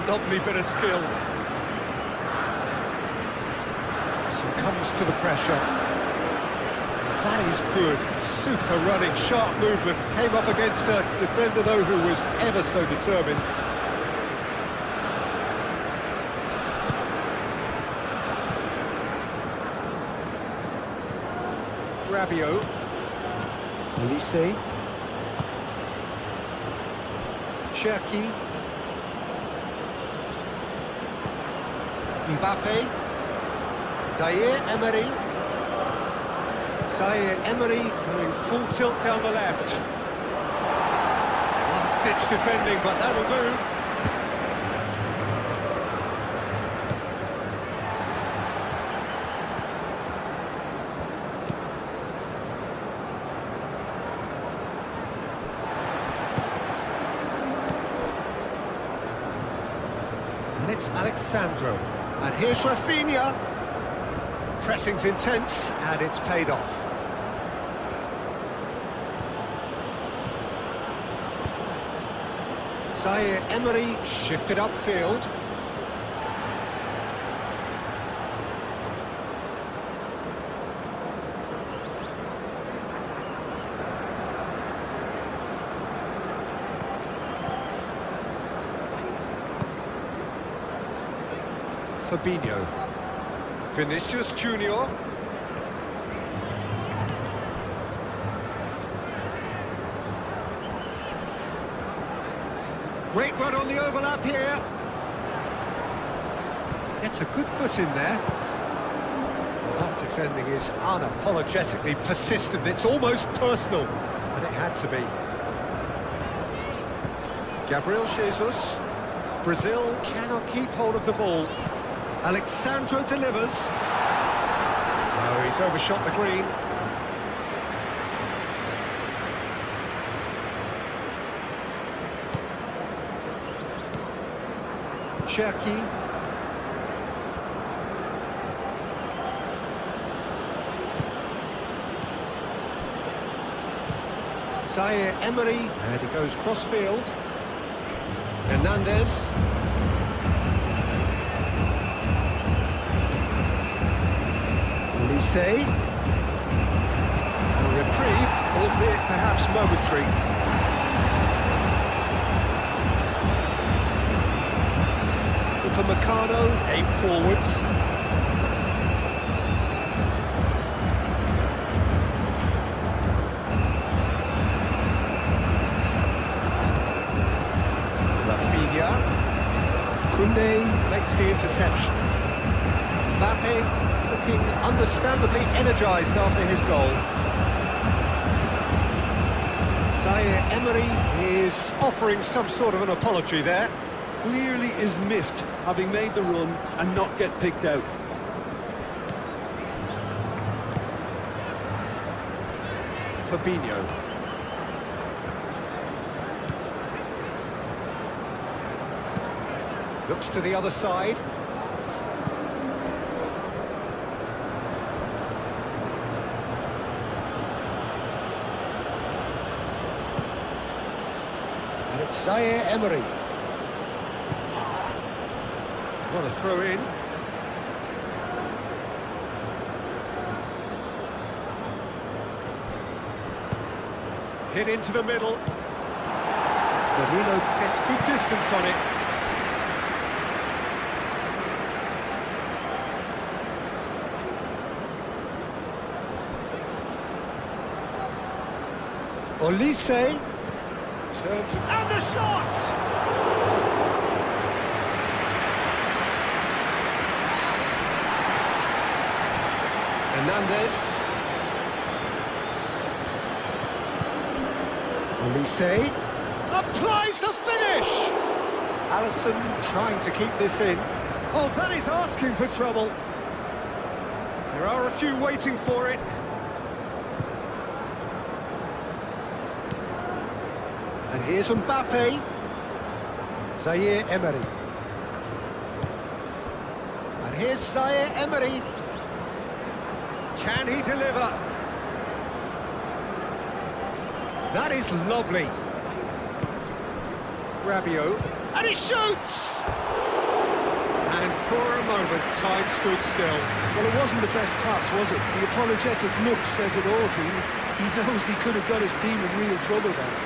Lovely bit of skill. Succumbs to the pressure. That is good. Super running, sharp movement. Came up against a defender, though, who was ever so determined. Rabiot. Elise. Cherki. Mbappe. Zaire Emery. Zaire Emery going full tilt down the left. Last-ditch defending, but that'll do. And it's Alexandro. And here's Rafinha. Pressing's intense, and it's paid off. Zaire Emery shifted upfield. Fabinho. Vinicius Junior. Great run on the overlap here. Gets a good foot in there. That defending is unapologetically persistent. It's almost personal, and it had to be. Gabriel Jesus. Brazil cannot keep hold of the ball. Alexandro delivers. Oh, he's overshot the green. Cherki. Zaire Emery, and he goes cross-field. Hernandez. Elise. A reprieve, albeit perhaps momentary. Upamecano, aimed forwards. understandably energised after his goal. Zaire Emery is offering some sort of an apology there. Clearly is miffed, having made the run and not get picked out. Fabinho. Looks to the other side. And it's Zaire Emery. Want to throw in. Hit into the middle. Danilo gets good distance on it. Olise turns and the shot! Hernandez. Olise applies the finish! Alisson trying to keep this in. Oh, that is asking for trouble. There are a few waiting for it. And here's Mbappe. Zaire Emery. And here's Zaire Emery. Can he deliver? That is lovely. Rabiot. And he shoots! And for a moment, time stood still. Well, it wasn't the best pass, was it? The apologetic look says it all, he knows he could have got his team in real trouble there.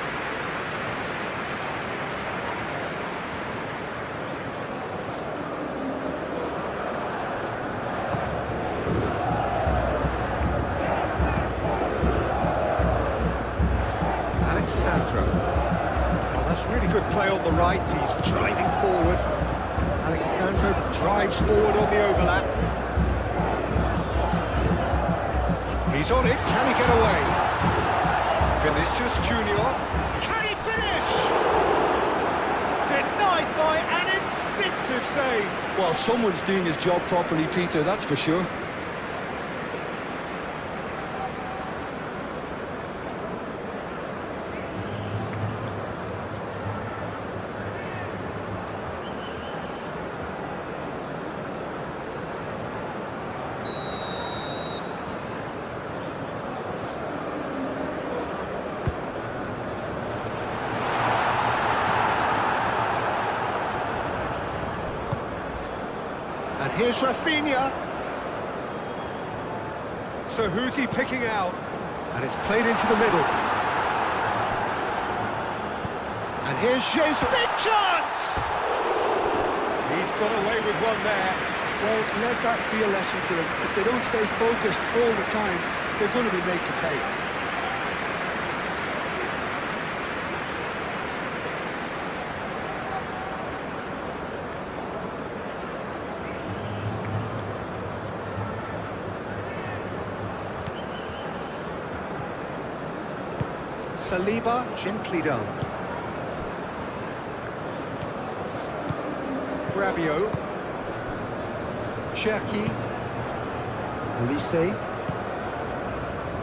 Alexandro. Oh, that's really good play on the right. He's driving forward. Alexandro drives forward on the overlap. He's on it. Can he get away? Vinicius Junior. Can he finish? Denied by an instinctive save. Well, someone's doing his job properly, Peter, that's for sure. And here's Rafinha. So who's he picking out? And it's played into the middle. And here's Jesus. Big chance! He's got away with one there. Well, let that be a lesson to them. If they don't stay focused all the time, they're going to be made to pay. Saliba, gently done. Rabiot. Cherki. Olise.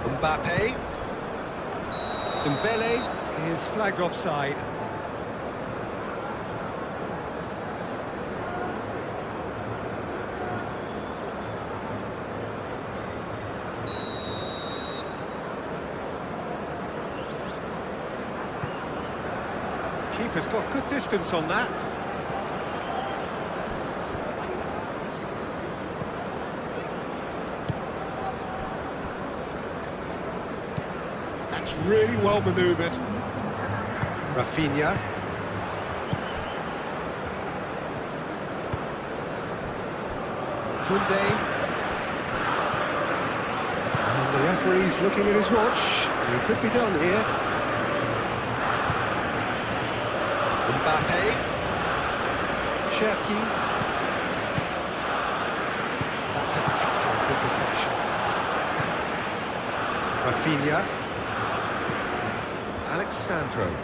Mbappe. Dembele is flagged offside. Keeper's got good distance on that. That's really well manoeuvred. Rafinha. Koundé. And the referee's looking at his watch. He could be done here. Mbappe. Cherki. That's an excellent interception. Rafinha. Alexandro.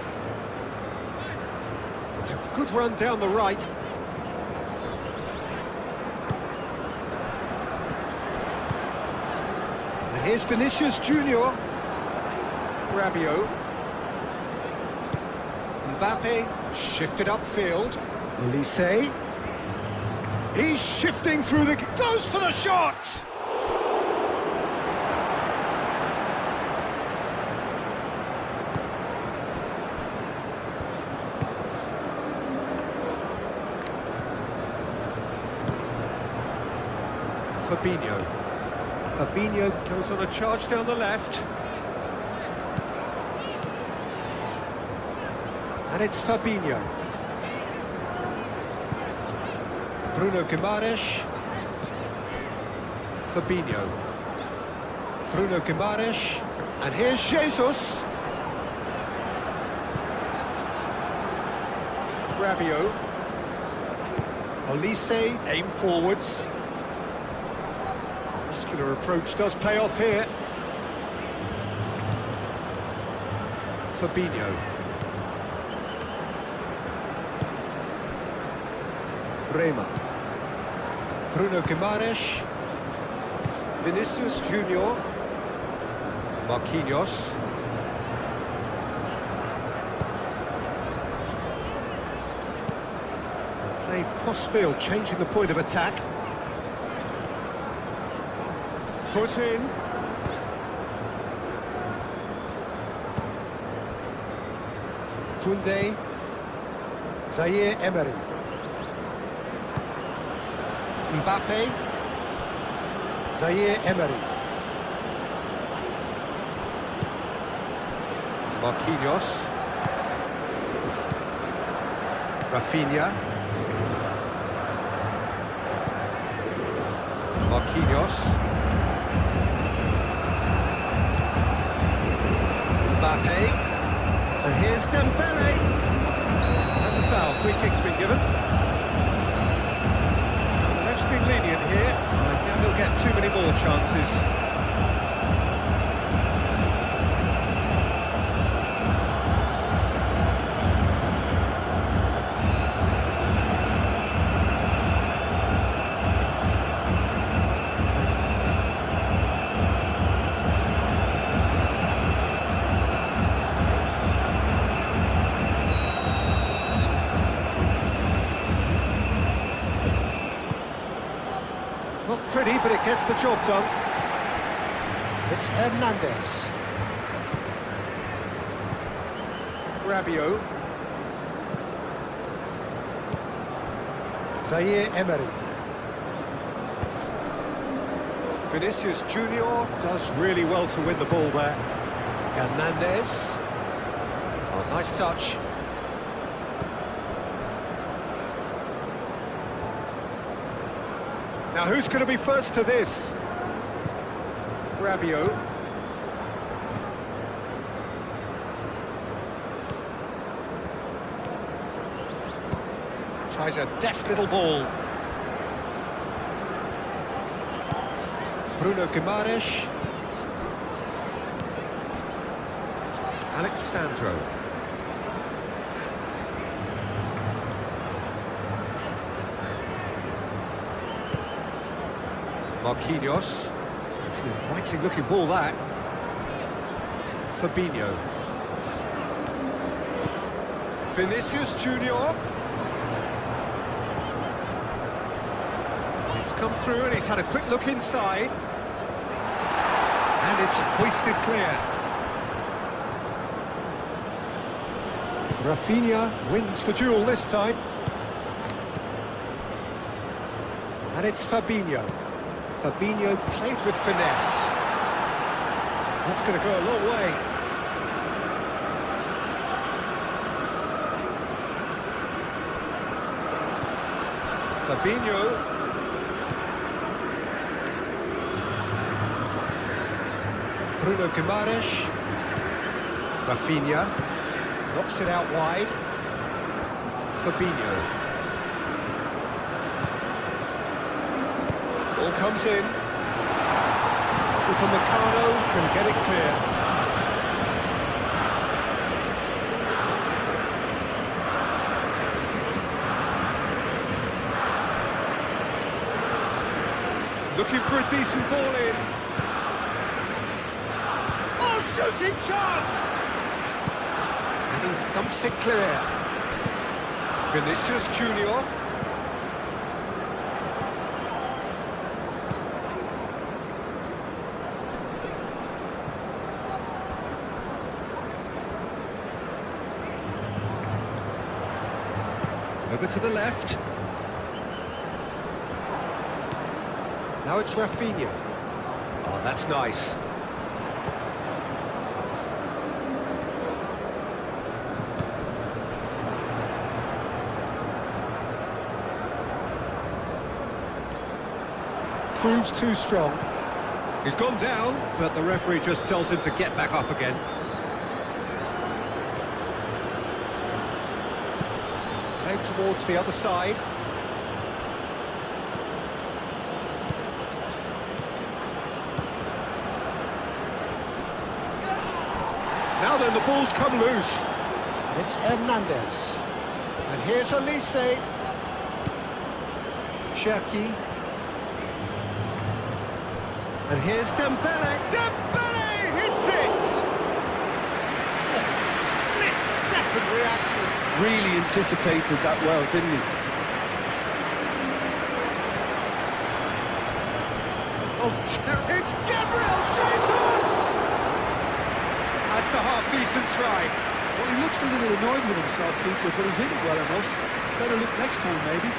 It's a good run down the right. And here's Vinicius Junior. Rabiot. Mbappe shifted upfield. Olise. He's shifting through the... goes for the shot! Fabinho. Fabinho goes on a charge down the left. And it's Fabinho. Bruno Guimaraes. Fabinho. Bruno Guimaraes. And here's Jesus. Rabiot. Olise, aim forwards. Muscular approach does pay off here. Fabinho. Rema. Bruno Guimaraes. Vinicius Junior. Marquinhos. Played cross-field, changing the point of attack. Foot in. Koundé. Zaire Emery. Mbappe. Zaire Emery. Marquinhos. Rafinha. Marquinhos. Mbappe. And here's Dembele. That's a foul. Free kick's been given. And the ref's been lenient here. I doubt he'll get too many more chances. Not pretty, but it gets the job done. It's Hernandez. Rabiot. Zaire Emery. Vinicius Junior does really well to win the ball there. Hernandez. Oh, nice touch. Now, who's going to be first to this? Rabiot. Tries a deft little ball. Bruno Guimaraes. Alexandro. Marquinhos. It's an inviting looking ball, that. Fabinho. Vinicius Junior. He's come through and he's had a quick look inside. And it's hoisted clear. Rafinha wins the duel this time. And it's Fabinho. Fabinho played with finesse. That's going to go a long way. Fabinho. Bruno Guimaraes. Rafinha. Knocks it out wide. Fabinho. Ball comes in. Upamecano can get it clear. Looking for a decent ball in. Oh, shooting chance! And he thumps it clear. Vinicius Junior. Over to the left. Now it's Rafinha. Oh, that's nice. Proves too strong. He's gone down, but the referee just tells him to get back up again. Played towards the other side. Now then, the ball's come loose. And it's Hernandez. And here's Elise. Cherki. And here's Dembele. Dembele hits it! Split-second reaction. Really anticipated that well, didn't he? Oh, it's Gabriel Jesus! That's a half-decent try. Well, he looks a little annoyed with himself, Peter, but he hit it well enough. Better look next time, maybe.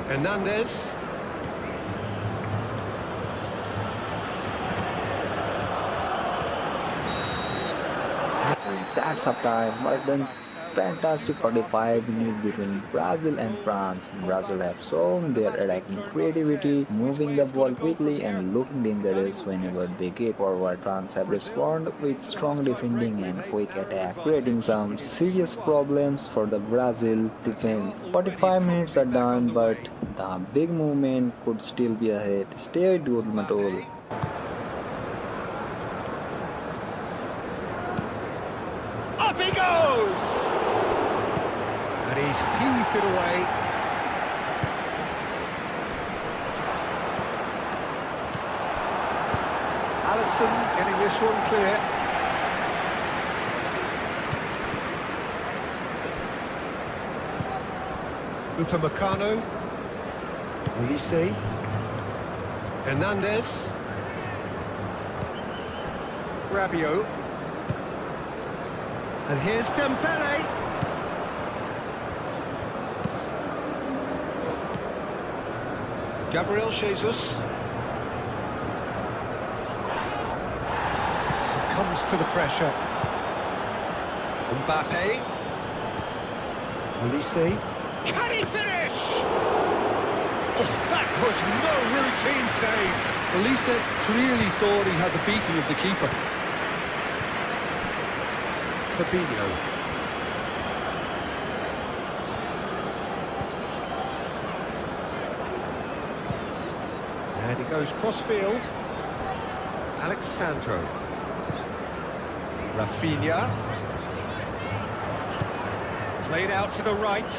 Hernandez. That's up time, but then fantastic 45 minutes between Brazil and France. Brazil have shown their attacking creativity, moving the ball quickly and looking dangerous whenever they get forward. France have responded with strong defending and quick attack, creating some serious problems for the Brazil defense. 45 minutes are done, but the big movement could still be ahead. Stay with GoalMatol. Up he goes! And he's heaved it away. Alisson getting this one clear. Upamecano. Elise. Hernandez. Rabiot. And here's Dembele. Gabriel Jesus. Succumbs to the pressure. Mbappe. Elise. Can he finish? Oh, that was no routine save. Elise clearly thought he had the beating of the keeper. Fabinho. And he goes cross-field. Alexandro. Rafinha. Played out to the right.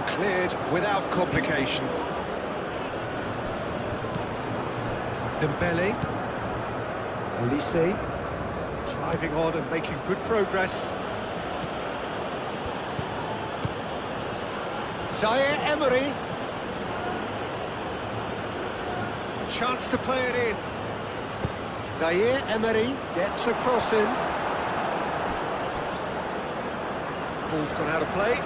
Cleared without complication. Dembele. Elise. Driving on and making good progress. Zaire Emery. A chance to play it in. Zaire Emery gets a cross in. Ball's gone out of play.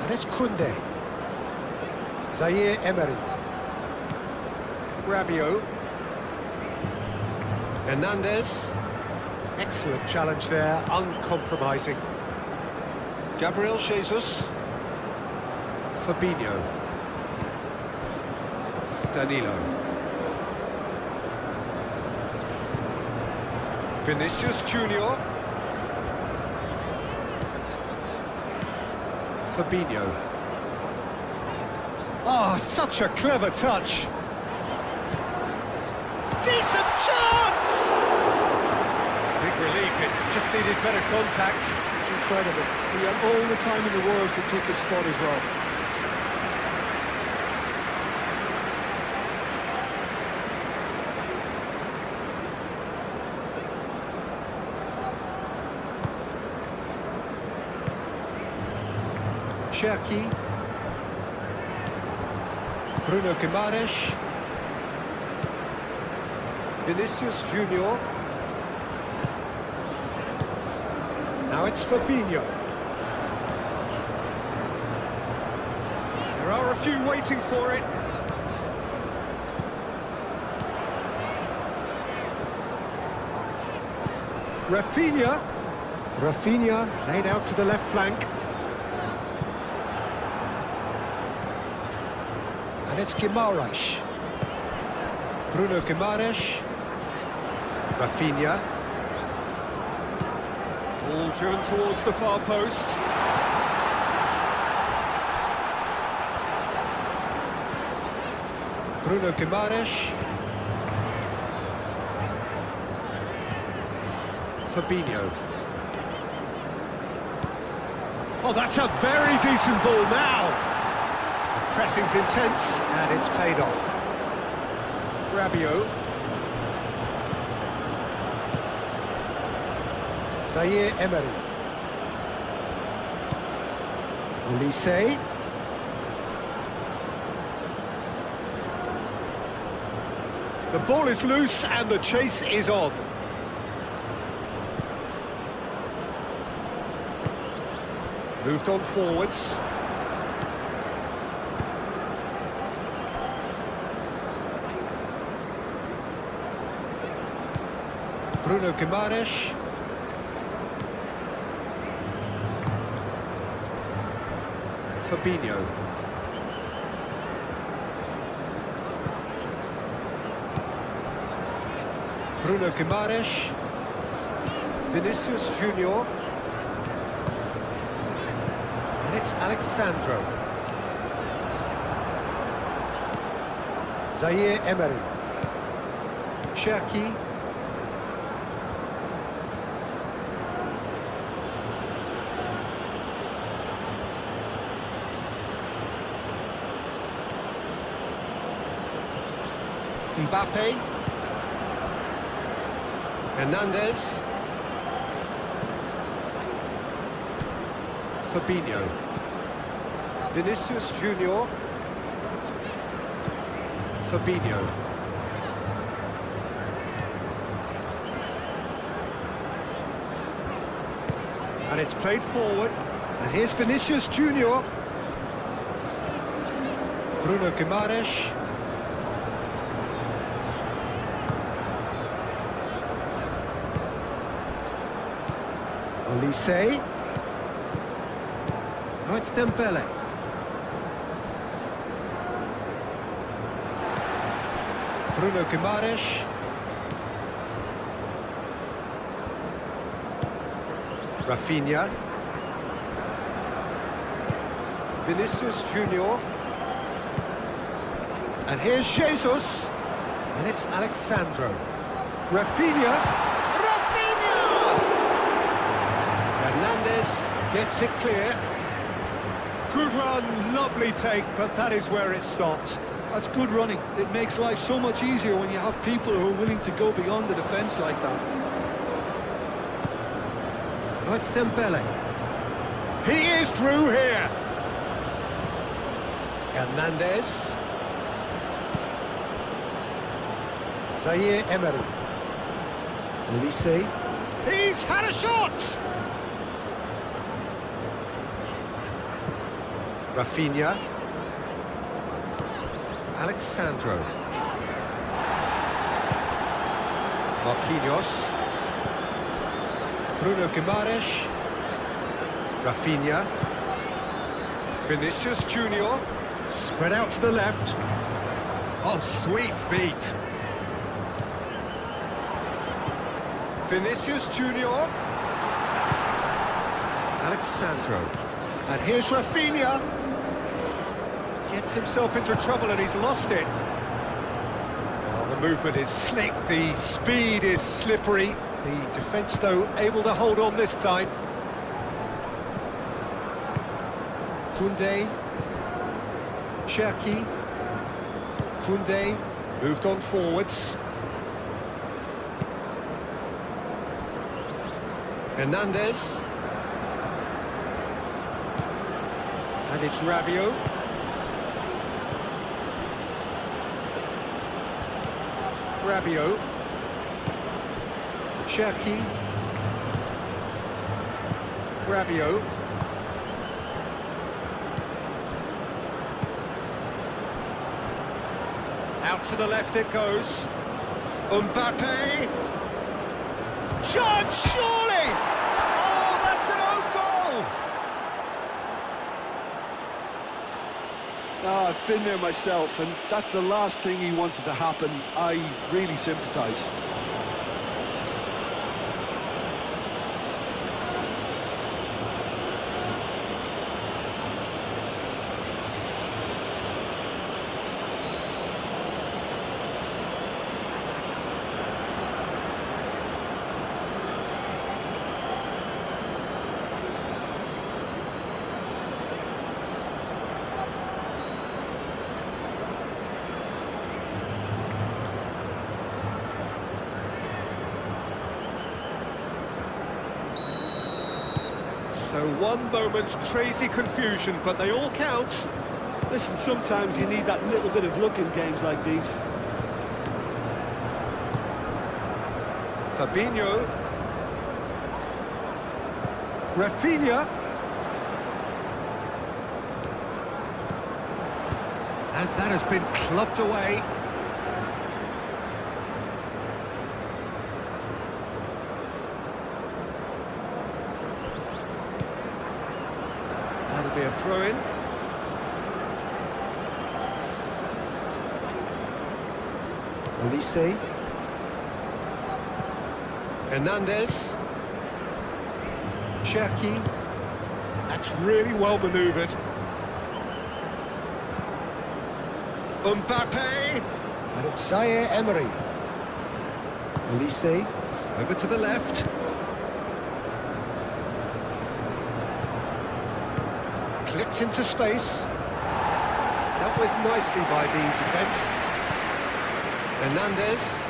And it's Koundé. Zaire Emery. Rabiot. Hernandez. Excellent challenge there, uncompromising. Gabriel Jesus. Fabinho. Danilo. Vinicius Junior. Fabinho. Oh, such a clever touch. Decent chance! Big relief, it just needed better contact. Incredible. He had all the time in the world to take his spot as well. Cherki. Bruno Guimaraes. Vinicius Junior. Now it's Fabinho. There are a few waiting for it. Rafinha played out to the left flank. And it's Guimaraes. Bruno Guimaraes. Rafinha. Ball driven towards the far post. Bruno Guimaraes. Fabinho. Oh, that's a very decent ball now. The pressing's intense, and it's paid off. Rabiot. Zaire Emery. Olise. The ball is loose and the chase is on. Moved on forwards. Bruno Guimaraes. Fabinho. Bruno Guimaraes. Vinicius Junior. And it's Alexandro. Zaire Emery. Cherki. Mbappe. Hernandez. Fabinho. Vinicius Junior. Fabinho. And it's played forward. And here's Vinicius Junior. Bruno Guimaraes. Olise. Now it's Dembele. Bruno Guimaraes. Rafinha. Vinicius Junior. And here's Jesus. And it's Alexandro. Rafinha. Hernandez gets it clear. Good run, lovely take, but that is where it stopped. That's good running. It makes life so much easier when you have people who are willing to go beyond the defence like that. Now it's Dembele. He is through here. Hernandez. Zaire Emery. Olise. He's had a shot! Rafinha. Alexandro. Marquinhos. Bruno Guimaraes. Rafinha. Vinicius Junior. Spread out to the left. Oh, sweet feet. Vinicius Junior. Alexandro. And here's Rafinha. Gets himself into trouble and he's lost it. Well, the movement is slick, the speed is slippery. The defence, though, able to hold on this time. Koundé. Cherki. Koundé moved on forwards. Hernandez. And it's Rabiot. Rabiot. Cherki. Rabiot. Out to the left it goes. Mbappe. Shot, surely! Oh, that's an own goal! Oh, I've been there myself, and that's the last thing he wanted to happen. I really sympathise. So one moment's crazy confusion, but they all count. Listen, sometimes you need that little bit of luck in games like these. Fabinho. Rafinha. And that has been clubbed away. That'll be a throw-in. Olise. Hernandez. Cherki. That's really well manoeuvred. Mbappe. And it's Zaire Emery. Olise. Over to the left. Clipped into space. Dealt with nicely by the defence. Hernandez.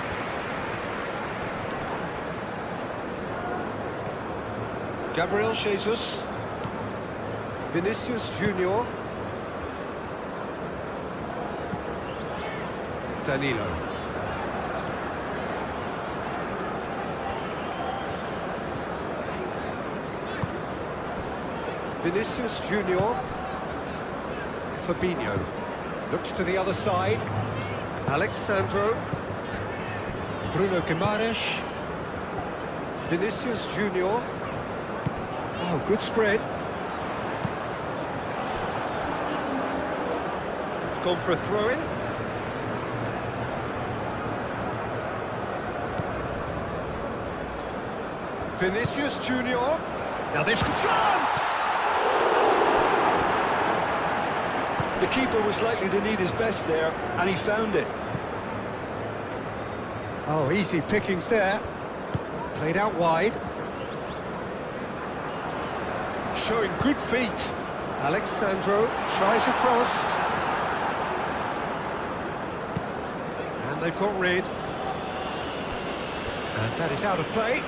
Gabriel Jesus. Vinicius Junior. Danilo. Vinicius Junior. Fabinho. Looks to the other side. Alexandro. Bruno Guimaraes. Vinicius Junior. Oh, good spread. It's gone for a throw-in. Vinicius Junior. Now this chance! The keeper was likely to need his best there, and he found it. Oh, easy pickings there. Played out wide. Showing good feet. Alexandro tries a cross. And they've got rid. And that is out of play.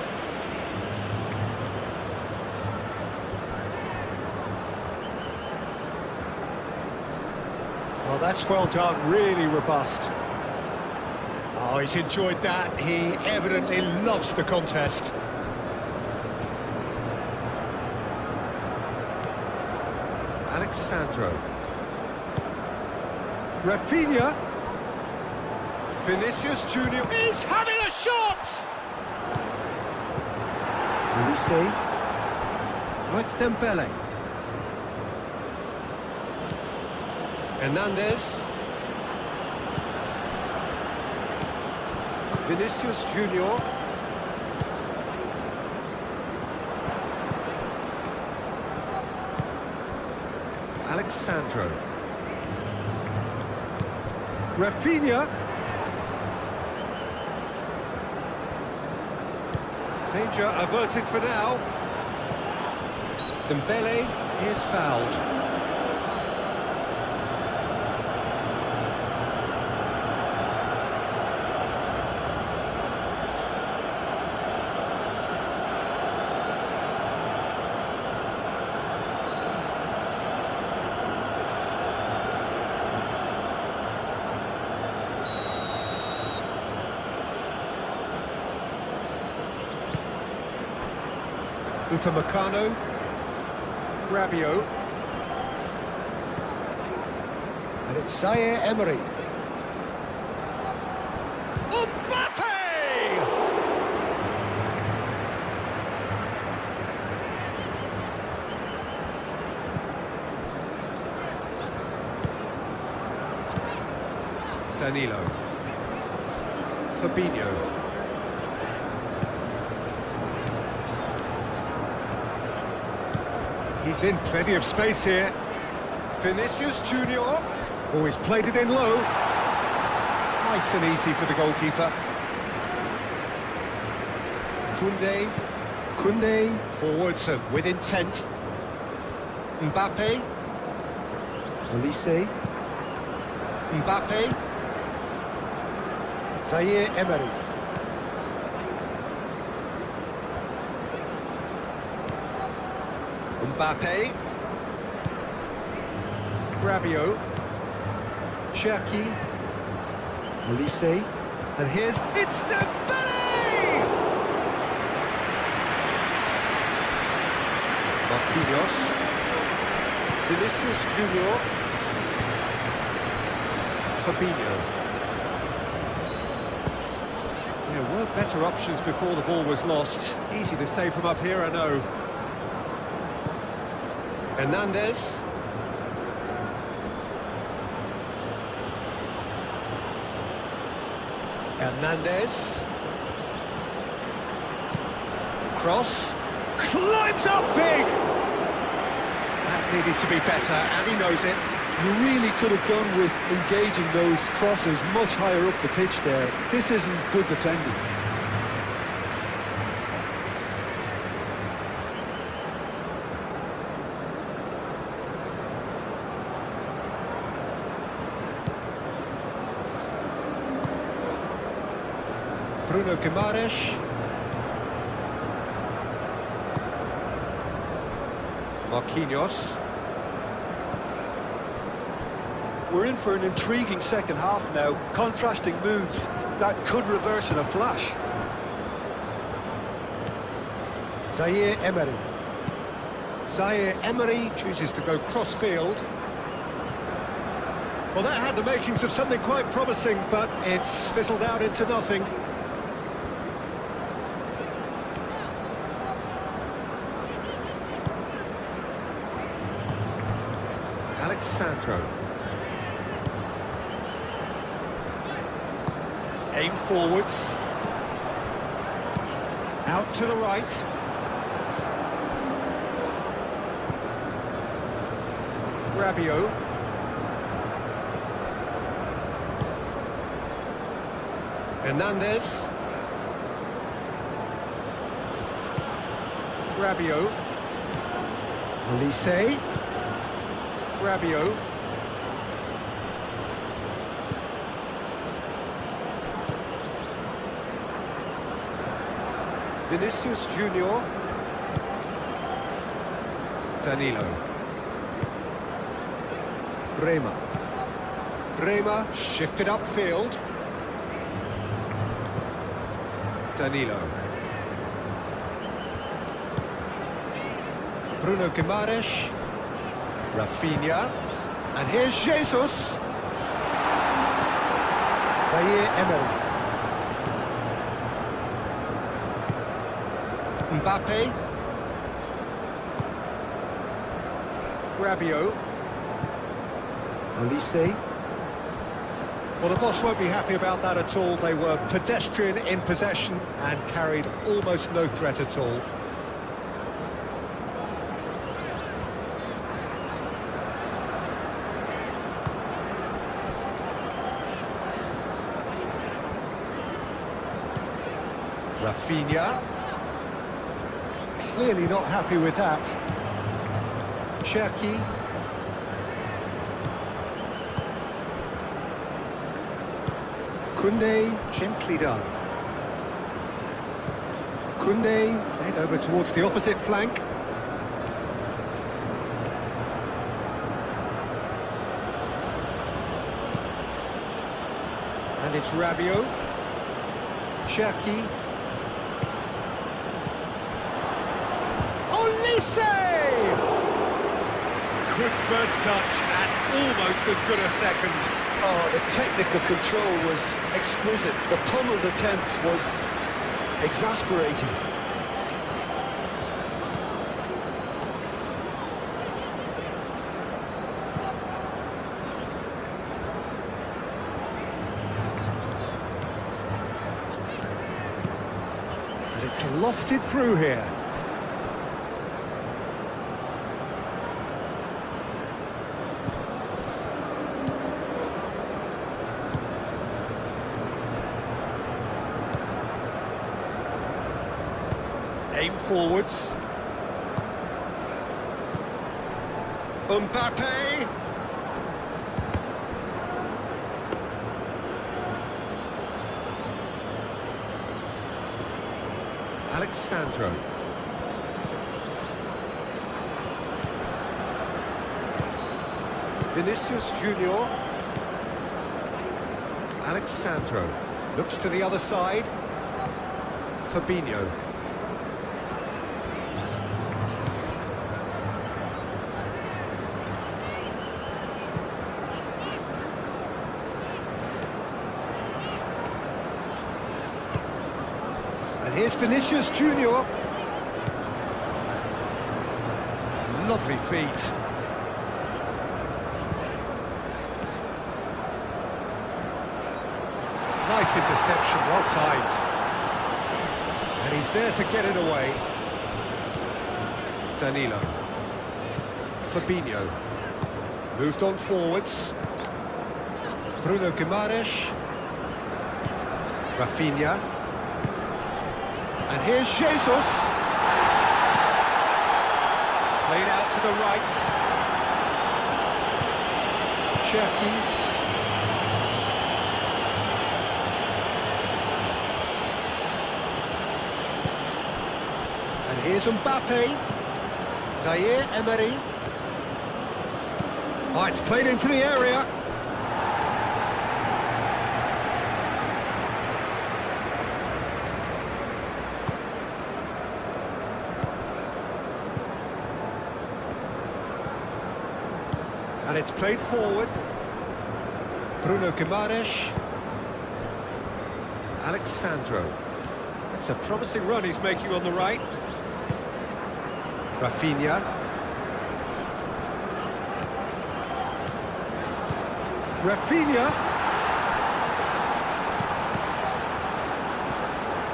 Oh, that's well done, really robust. Oh, he's enjoyed that. He evidently loves the contest. Alexandro. Rafinha. Vinicius Junior is having a shot! Olise. Oh, it's Dembele. Hernandez. Vinicius Junior. Alexandro. Rafinha. Danger averted for now. Dembele is fouled. Upamecano, Rabiot, and it's Zaire Emery. Mbappe! Danilo, Fabinho. He's in plenty of space here. Vinicius Junior. Oh, he's played it in low. Nice and easy for the goalkeeper. Koundé forwards and with intent. Mbappe. Olise. Mbappe. Zaire Emery. Mbappe, Rabiot, Cherki, Olise, and it's Dembele! Marquinhos, Vinicius Junior, Fabinho. There were better options before the ball was lost. Easy to say from up here, I know. Hernandez. Hernandez. Cross. Climbs up big! That needed to be better, and he knows it. You really could have done with engaging those crosses much higher up the pitch there. This isn't good defending. Bruno Guimaraes. Marquinhos. We're in for an intriguing second half now. Contrasting moods that could reverse in a flash. Zaire Emery. Zaire Emery chooses to go cross-field. Well, that had the makings of something quite promising, but it's fizzled out into nothing. Alexandro. Aim forwards. Out to the right. Rabiot. Hernandez. Rabiot. Olise. Rabiot. Vinicius Junior. Danilo. Bremer shifted upfield. Danilo. Bruno Guimaraes. Rafinha. And here's Jesus. Zaire Emery. Mbappe. Rabiot. Olise. Well, the boss won't be happy about that at all. They were pedestrian in possession and carried almost no threat at all. Rafinha. Clearly not happy with that. Cherki. Koundé, gently done. Koundé, played over towards the opposite flank. And it's Rabiot. Cherki. Olise! Good first touch and almost as good a second. Oh, the technical control was exquisite. The pummeled attempt was exasperating. And it's lofted through here. Aim forwards. Mbappe. Alexandro. Vinicius Junior. Alexandro. Looks to the other side. Fabinho. And here's Vinicius Junior. Lovely feet. Nice interception, well timed. And he's there to get it away. Danilo. Fabinho. Moved on forwards. Bruno Guimaraes. Rafinha. And here's Jesus. Played out to the right. Cherki. And here's Mbappe. Zaire Emery. Oh, it's played into the area. And it's played forward. Bruno Guimaraes. Alexandro. That's a promising run he's making on the right. Rafinha. Rafinha.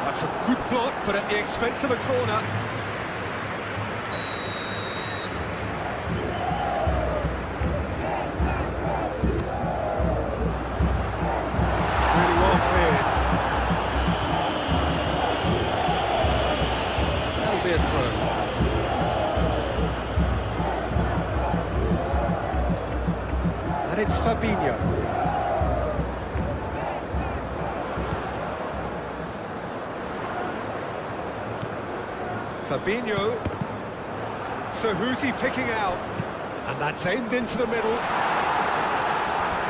That's a good block, but at the expense of a corner. And it's Fabinho. Fabinho. So who's he picking out? And that's aimed into the middle.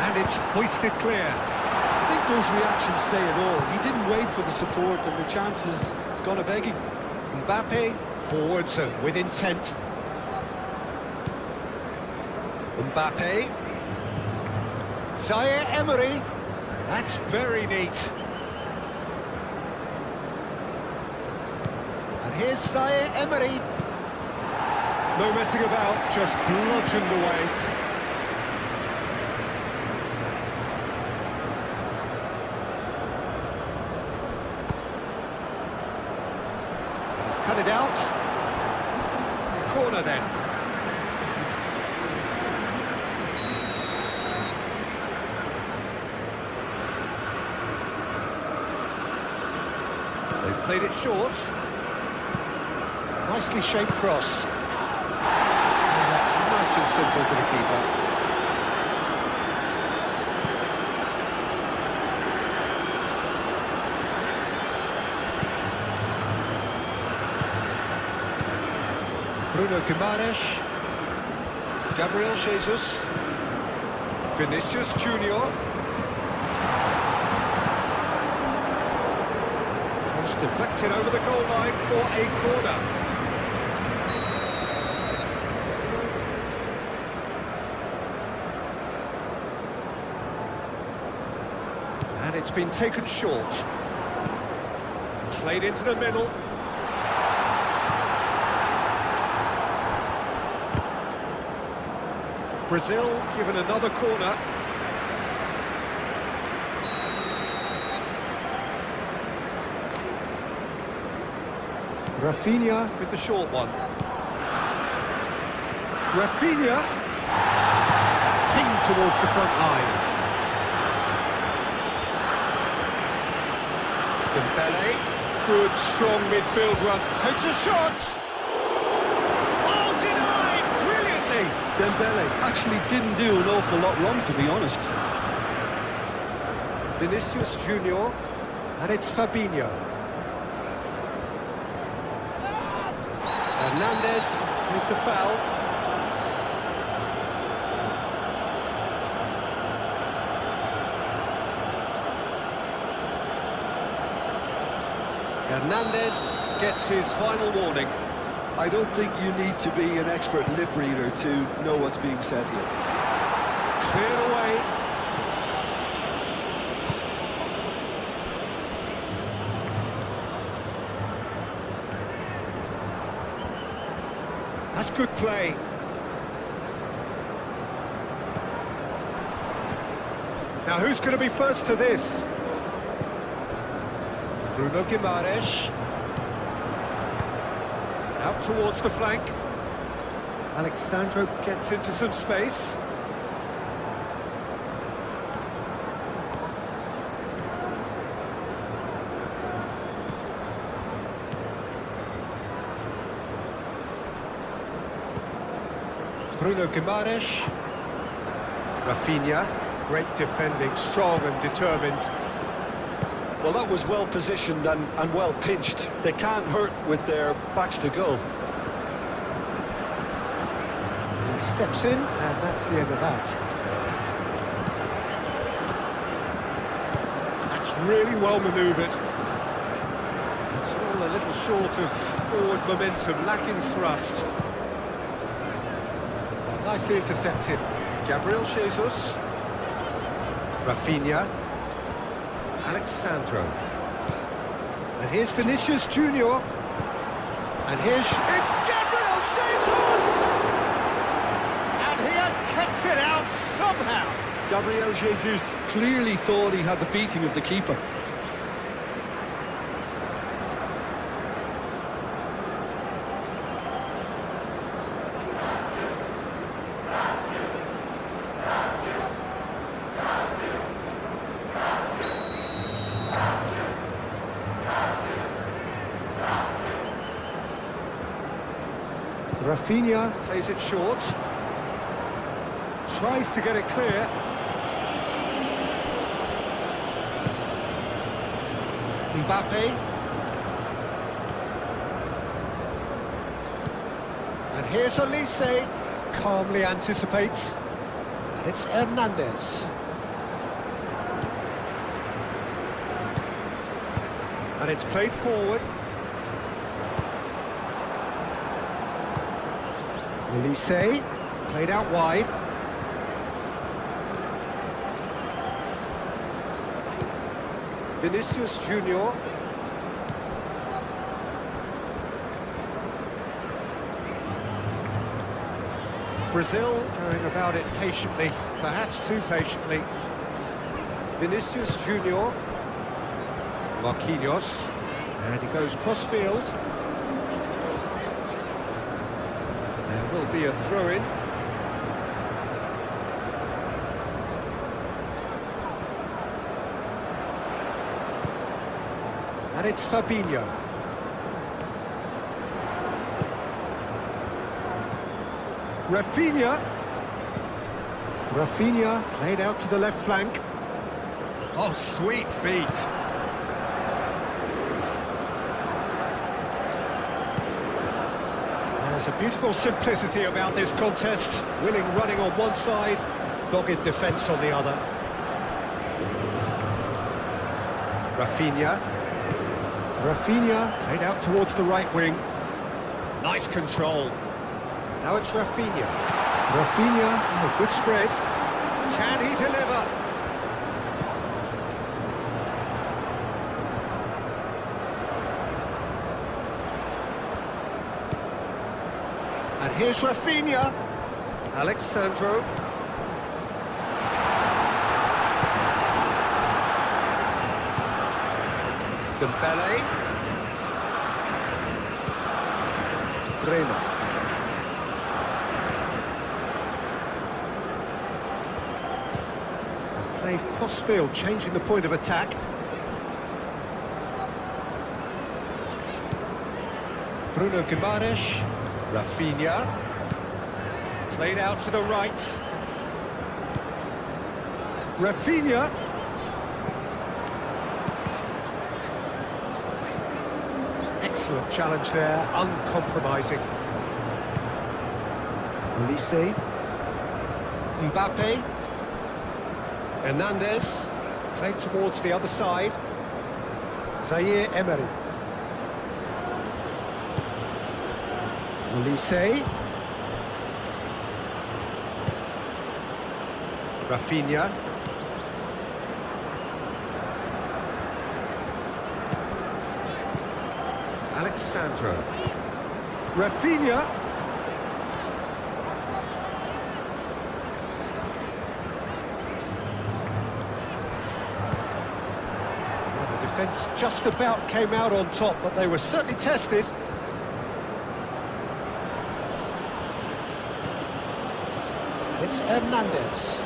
And it's hoisted clear. I think those reactions say it all. He didn't wait for the support and the chances gone a begging. Mbappe, forwards and with intent. Mbappe. Zaire Emery. That's very neat. And here's Zaire Emery. No messing about, just bludgeoned away. He's cut it out. Corner then. They've played it short. Nicely shaped cross. And that's nice and simple for the keeper. Bruno Guimaraes. Gabriel Jesus. Vinicius Junior. Deflected over the goal line for a corner. And it's been taken short. Played into the middle. Brazil given another corner. Rafinha with the short one. Rafinha pinged towards the front line. Dembele, good strong midfield run, takes a shot. Oh, denied brilliantly. Dembele actually didn't do an awful lot wrong, to be honest. Vinicius Junior, and it's Fabinho. Hernandez with the foul. Hernandez gets his final warning. I don't think you need to be an expert lip reader to know what's being said here. Cleared away. That's good play. Now who's going to be first to this? Bruno Guimaraes. Out towards the flank. Alexandro gets into some space. Bruno Guimaraes. Rafinha, great defending, strong and determined. Well, that was well positioned and well pinched. They can't hurt with their backs to goal. He steps in, and that's the end of that. That's really well manoeuvred. It's all a little short of forward momentum, lacking thrust. Nicely intercepted. Gabriel Jesus. Rafinha. Alexandro. And here's Vinicius Junior. And it's Gabriel Jesus! And he has kept it out somehow. Gabriel Jesus clearly thought he had the beating of the keeper. Rafinha plays it short. Tries to get it clear. Mbappe. And here's Elise. Calmly anticipates. And it's Hernandez. And it's played forward. Elise, played out wide. Vinicius Junior. Brazil going about it patiently, perhaps too patiently. Vinicius Junior. Marquinhos. And he goes cross-field. There will be a throw-in. And it's Fabinho. Rafinha played out to the left flank. Oh, sweet feet. There's a beautiful simplicity about this contest. Willing running on one side, dogged defence on the other. Rafinha played out towards the right wing. Nice control. Now it's Rafinha, oh, good spread. Can he deliver? And here's Rafinha. Alexandro. Dembele. Rema. Played cross-field, changing the point of attack. Bruno Guimaraes. Rafinha. Played out to the right. Rafinha. Excellent challenge there, uncompromising. Olise. Mbappe. Hernandez. Played towards the other side. Zaire Emery. Olise. Rafinha. Alexandro. Rafinha. Well, the defence just about came out on top, but they were certainly tested. It's Hernandez.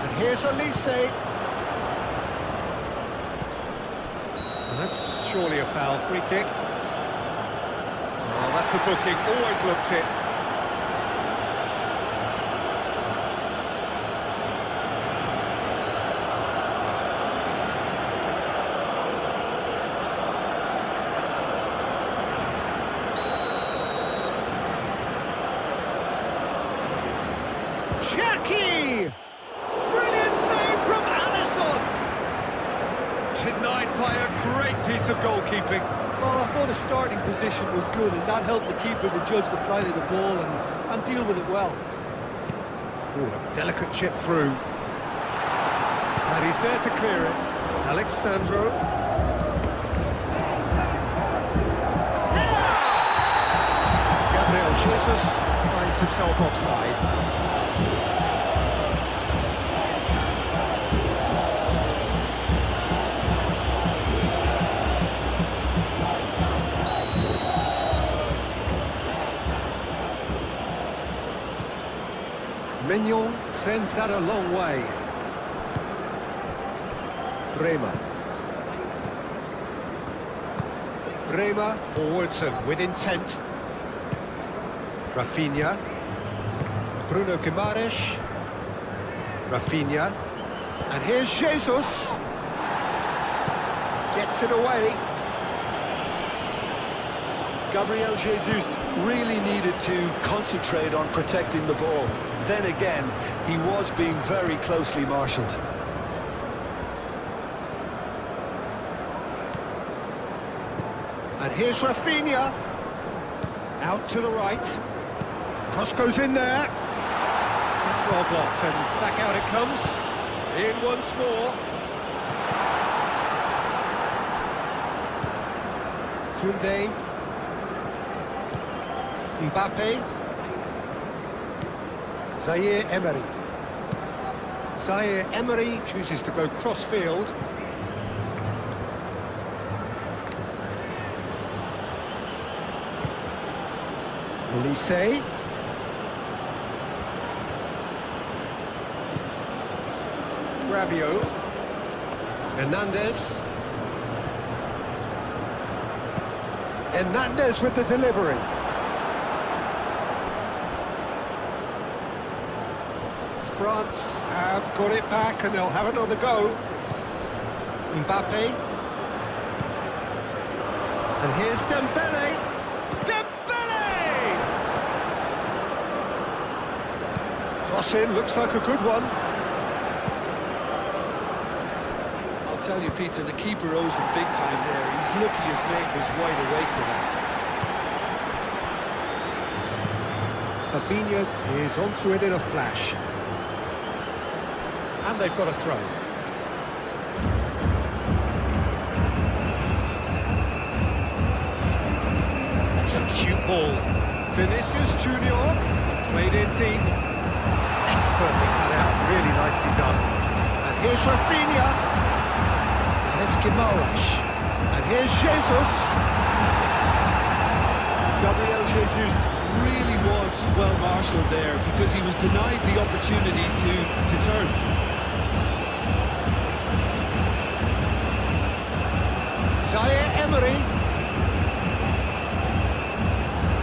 And here's Olise. That's surely a foul, free kick. Oh, that's a booking, always looked it. Jackie! Brilliant save from Alisson! Denied by a great piece of goalkeeping. Well, I thought his starting position was good, and that helped the keeper to judge the flight of the ball and deal with it well. Ooh, a delicate chip through. And he's there to clear it. Alexandro. Gabriel Jesus finds himself offside. Mignon sends that a long way. Rema forwards and with intent. Rafinha. Bruno Guimaraes. Rafinha. And here's Jesus. Gets it away. Gabriel Jesus really needed to concentrate on protecting the ball. Then again, he was being very closely marshalled. And here's Rafinha. Out to the right. Cross goes in there. It's well blocked and back out it comes. In once more. Koundé. Mbappe. Zaire Emery. Zaire Emery chooses to go cross-field. Olise. Rabiot. Hernandez. Hernandez with the delivery. France have got it back and they'll have another go. Mbappe. And here's Dembele. Dembele! Cross in, looks like a good one. I'll tell you, Peter, the keeper owes him big time there. He's lucky his mate was wide awake to that. Fabinho is onto it in a flash. And they've got a throw. That's a cute ball. Vinicius Junior, played in deep. Expertly cut out, really nicely done. And here's Rafinha. And it's Guimaraes. And here's Jesus. Gabriel Jesus really was well marshalled there because he was denied the opportunity to turn. Zaire Emery.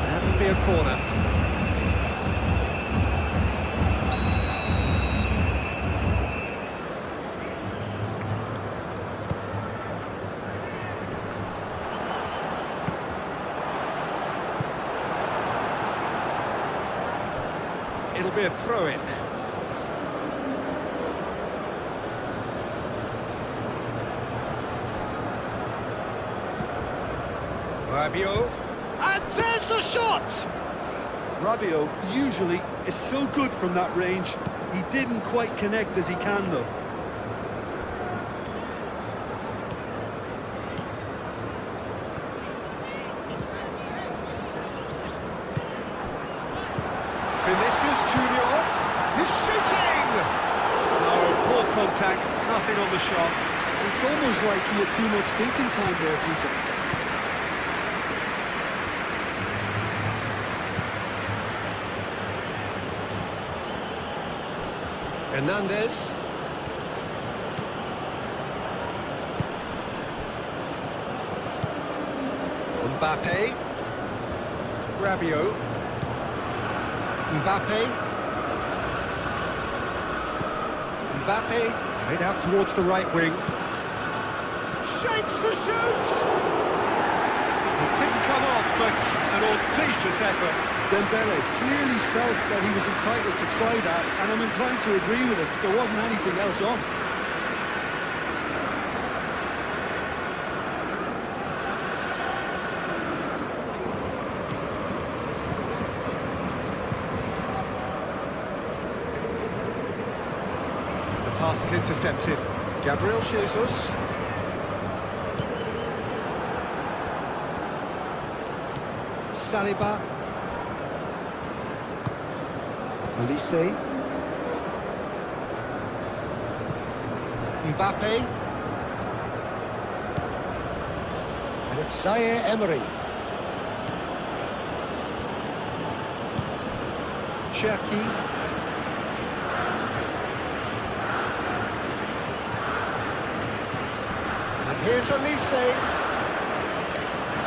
That'll be a corner. It'll be a throw-in. Rabiot, and there's the shot! Rabiot usually is so good from that range. He didn't quite connect as he can, though. Vinicius Junior, he's shooting! No, poor contact, nothing on the shot. It's almost like he had too much thinking time there, Peter. Hernandez. Mbappe. Rabiot. Mbappe. Mbappe. Played out towards the right wing. Shapes to shoot! It didn't come off, but an audacious effort. Dembele clearly felt that he was entitled to try that, and I'm inclined to agree with him. There wasn't anything else on. The pass is intercepted. Gabriel Jesus. Saliba. Olise. Mbappe. And it's Zaire Emery. Cherki. And here's Olise.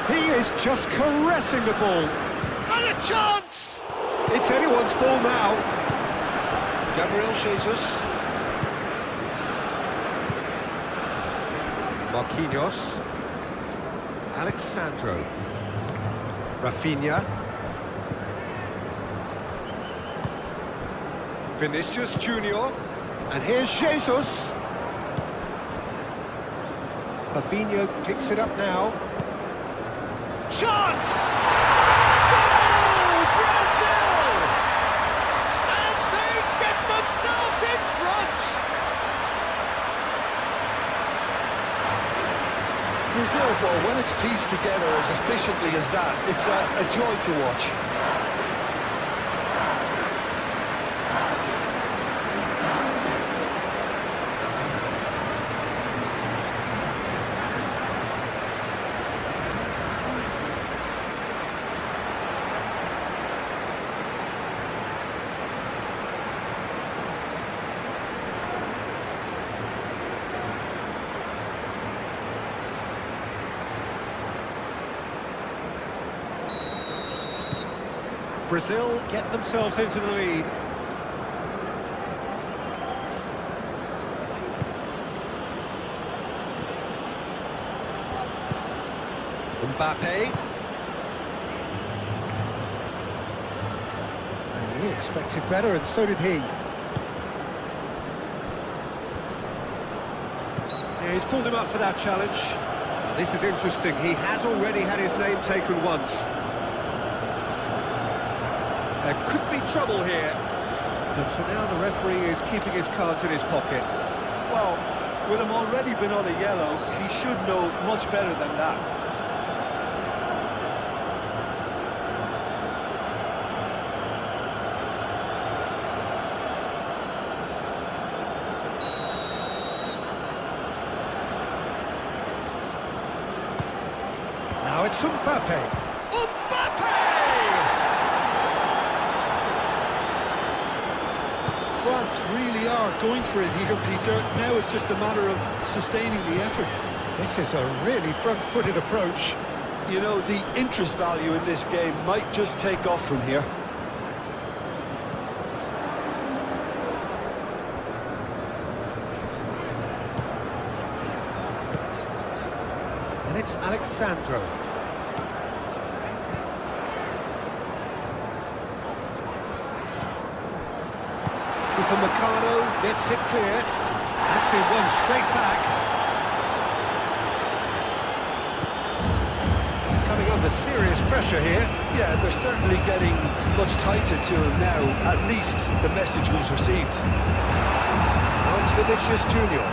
He is just caressing the ball. And a chance! It's anyone's ball now. Gabriel Jesus. Marquinhos. Alexandro. Rafinha. Vinicius Junior. And here's Jesus. Fabinho picks it up now. Chance! Goal! Brazil! And they get themselves in front! Brazil, well, when it's pieced together as efficiently as that, it's a joy to watch. Brazil get themselves into the lead. Mbappe. And he expected better, and so did he. Yeah, he's pulled him up for that challenge. Now, this is interesting. He has already had his name taken once. There could be trouble here. And for now, the referee is keeping his cards in his pocket. Well, with him already been on a yellow, he should know much better than that. Now it's Mbappe. Mbappe! France really are going for it here, Peter. Now it's just a matter of sustaining the effort. This is a really front-footed approach. You know, the interest value in this game might just take off from here. And it's Alexandro. Upamecano gets it clear. That's been won straight back. He's coming under serious pressure here. Yeah, they're certainly getting much tighter to him now. At least the message was received. Now it's Vinicius Junior.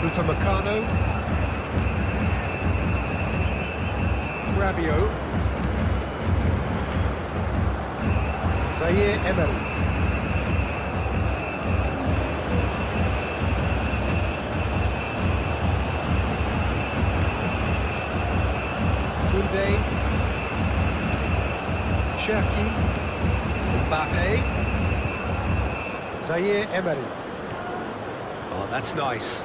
Upamecano. Rabiot. Zaire Emery. Koundé. Cherki. Mbappe. Zaire Emery. Oh, that's nice.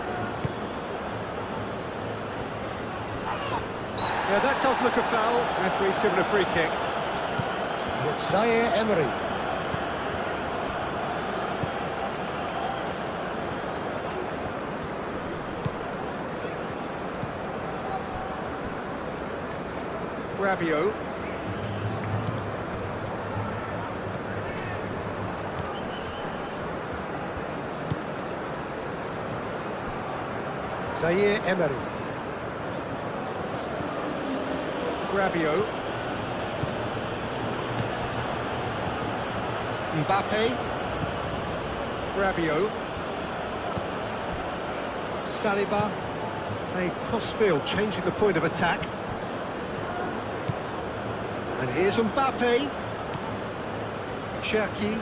Yeah, that does look a foul. Referee's given a free kick. And it's Zaire Emery. Rabiot. Zaire Emery. Rabiot. Mbappe. Rabiot. Saliba. Playing cross-field, changing the point of attack. And here's Mbappe. Cherki.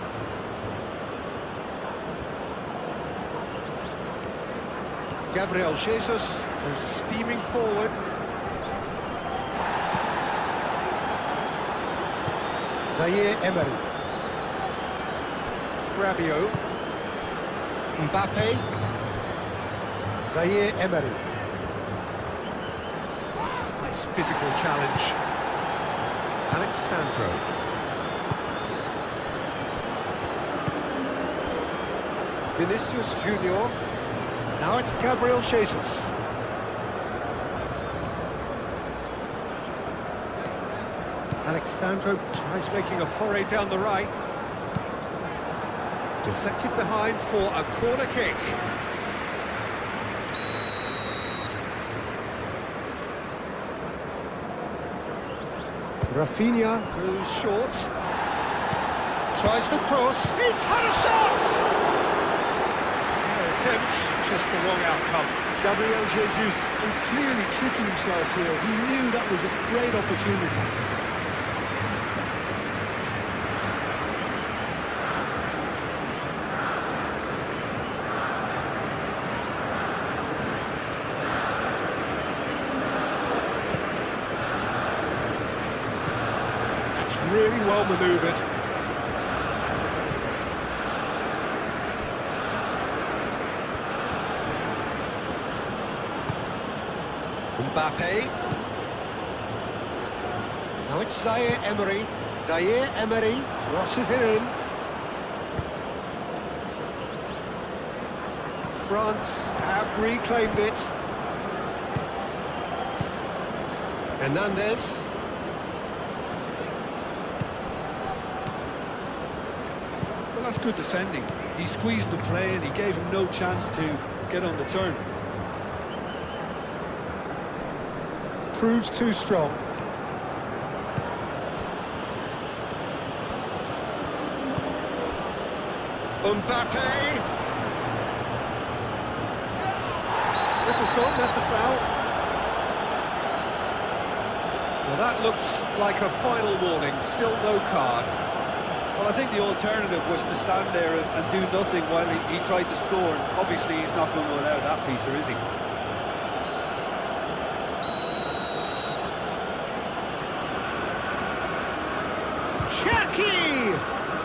Gabriel Jesus is steaming forward. Zaire Emery. Rabiot. Mbappe. Zaire Emery. Nice physical challenge. Alexandro. Vinicius Junior. Now it's Gabriel Jesus. Alexandro tries making a foray down the right. Deflected behind for a corner kick. Rafinha goes short. Tries the cross. He's had a shot! Fair attempt, just the wrong outcome. Gabriel Jesus is clearly tricking himself here. He knew that was a great opportunity. Really well manoeuvred. Mbappe. Now it's Zaire Emery. Zaire Emery crosses it in. France have reclaimed it. Hernandez. Well, that's good defending. He squeezed the play and he gave him no chance to get on the turn. Proves too strong. Mbappe. This is gone, that's a foul. Well, that looks like a final warning, still no card. Well, I think the alternative was to stand there and do nothing while he tried to score. And obviously, he's not going to allow that, Peter, is he? Chucky!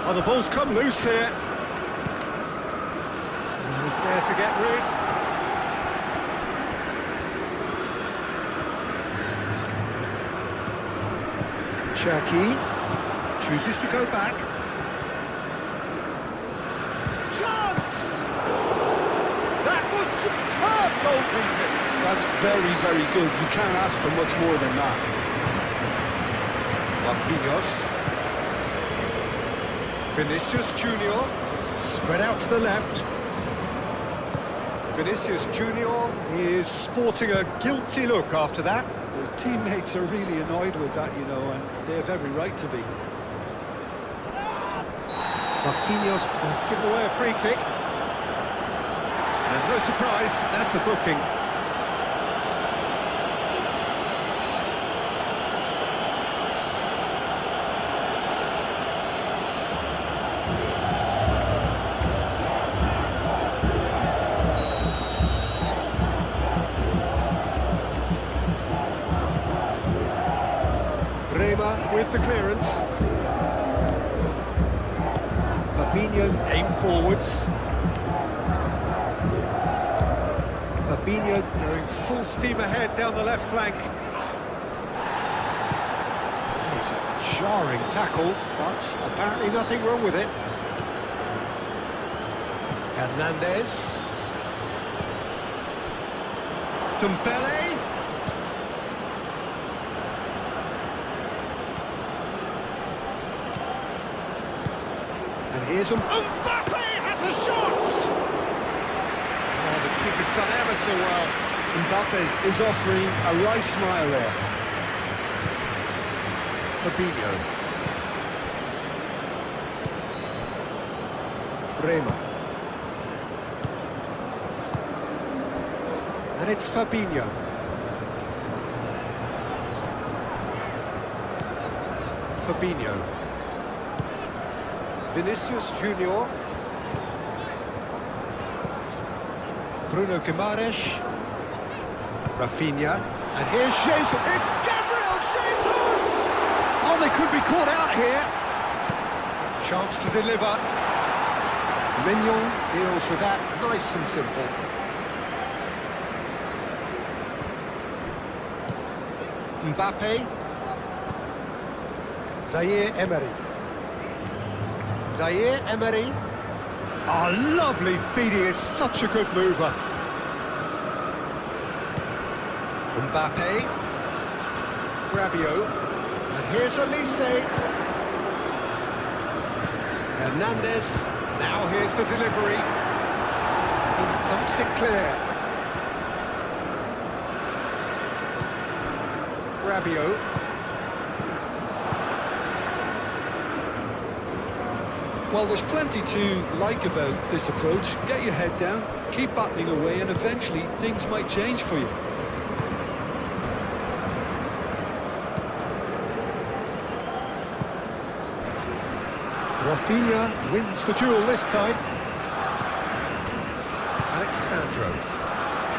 Oh, the ball's come loose here. And he's there to get rid. Chucky chooses to go back. Chance! That was superb goalkeeping. That's very, very good. You can't ask for much more than that. Marquinhos. Vinicius Junior spread out to the left. Vinicius Junior is sporting a guilty look after that. His teammates are really annoyed with that, you know, and they have every right to be. Marquinhos has given away a free kick. And no surprise, that's a booking. With the clearance. Fabinho aim forwards. Fabinho going full steam ahead down the left flank. That is a jarring tackle, but apparently nothing wrong with it. Hernandez. Dembele. Here's Mbappe has a shot! Oh, the keeper's done ever so well. Mbappe is offering a wry smile there. Fabinho. Bremer. And it's Fabinho. Fabinho. Vinicius Junior. Bruno Guimaraes. Rafinha. And here's Jesus. It's Gabriel Jesus! Oh, they could be caught out here. Chance to deliver. Mignon deals with that nice and simple. Mbappe. Zaire Emery. Zaire Emery. Oh, lovely feed, he is such a good mover. Mbappe. Rabiot. And here's Elise. Hernandez. Now here's the delivery. He thumps it clear. Rabiot. Well, there's plenty to like about this approach. Get your head down, keep battling away, and eventually things might change for you. Rafinha wins the duel this time.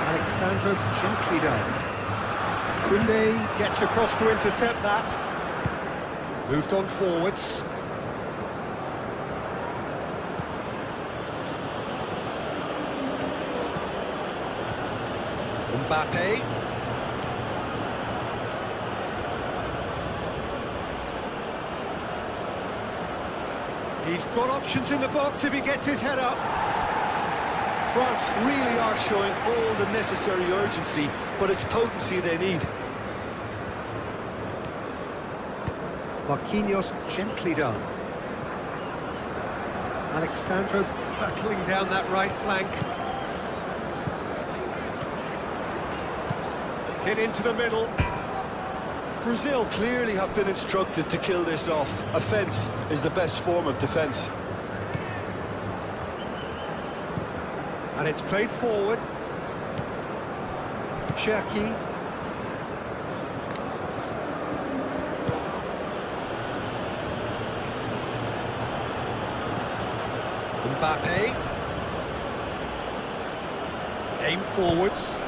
Alexandro gently done. Koundé gets across to intercept that. Moved on forwards. Mbappe. He's got options in the box if he gets his head up. France really are showing all the necessary urgency, but it's potency they need. Marquinhos gently done. Alexandro hurtling down that right flank. Hit into the middle. Brazil clearly have been instructed to kill this off. Offence is the best form of defence. And it's played forward. Cherki. Mbappe. Aim forwards.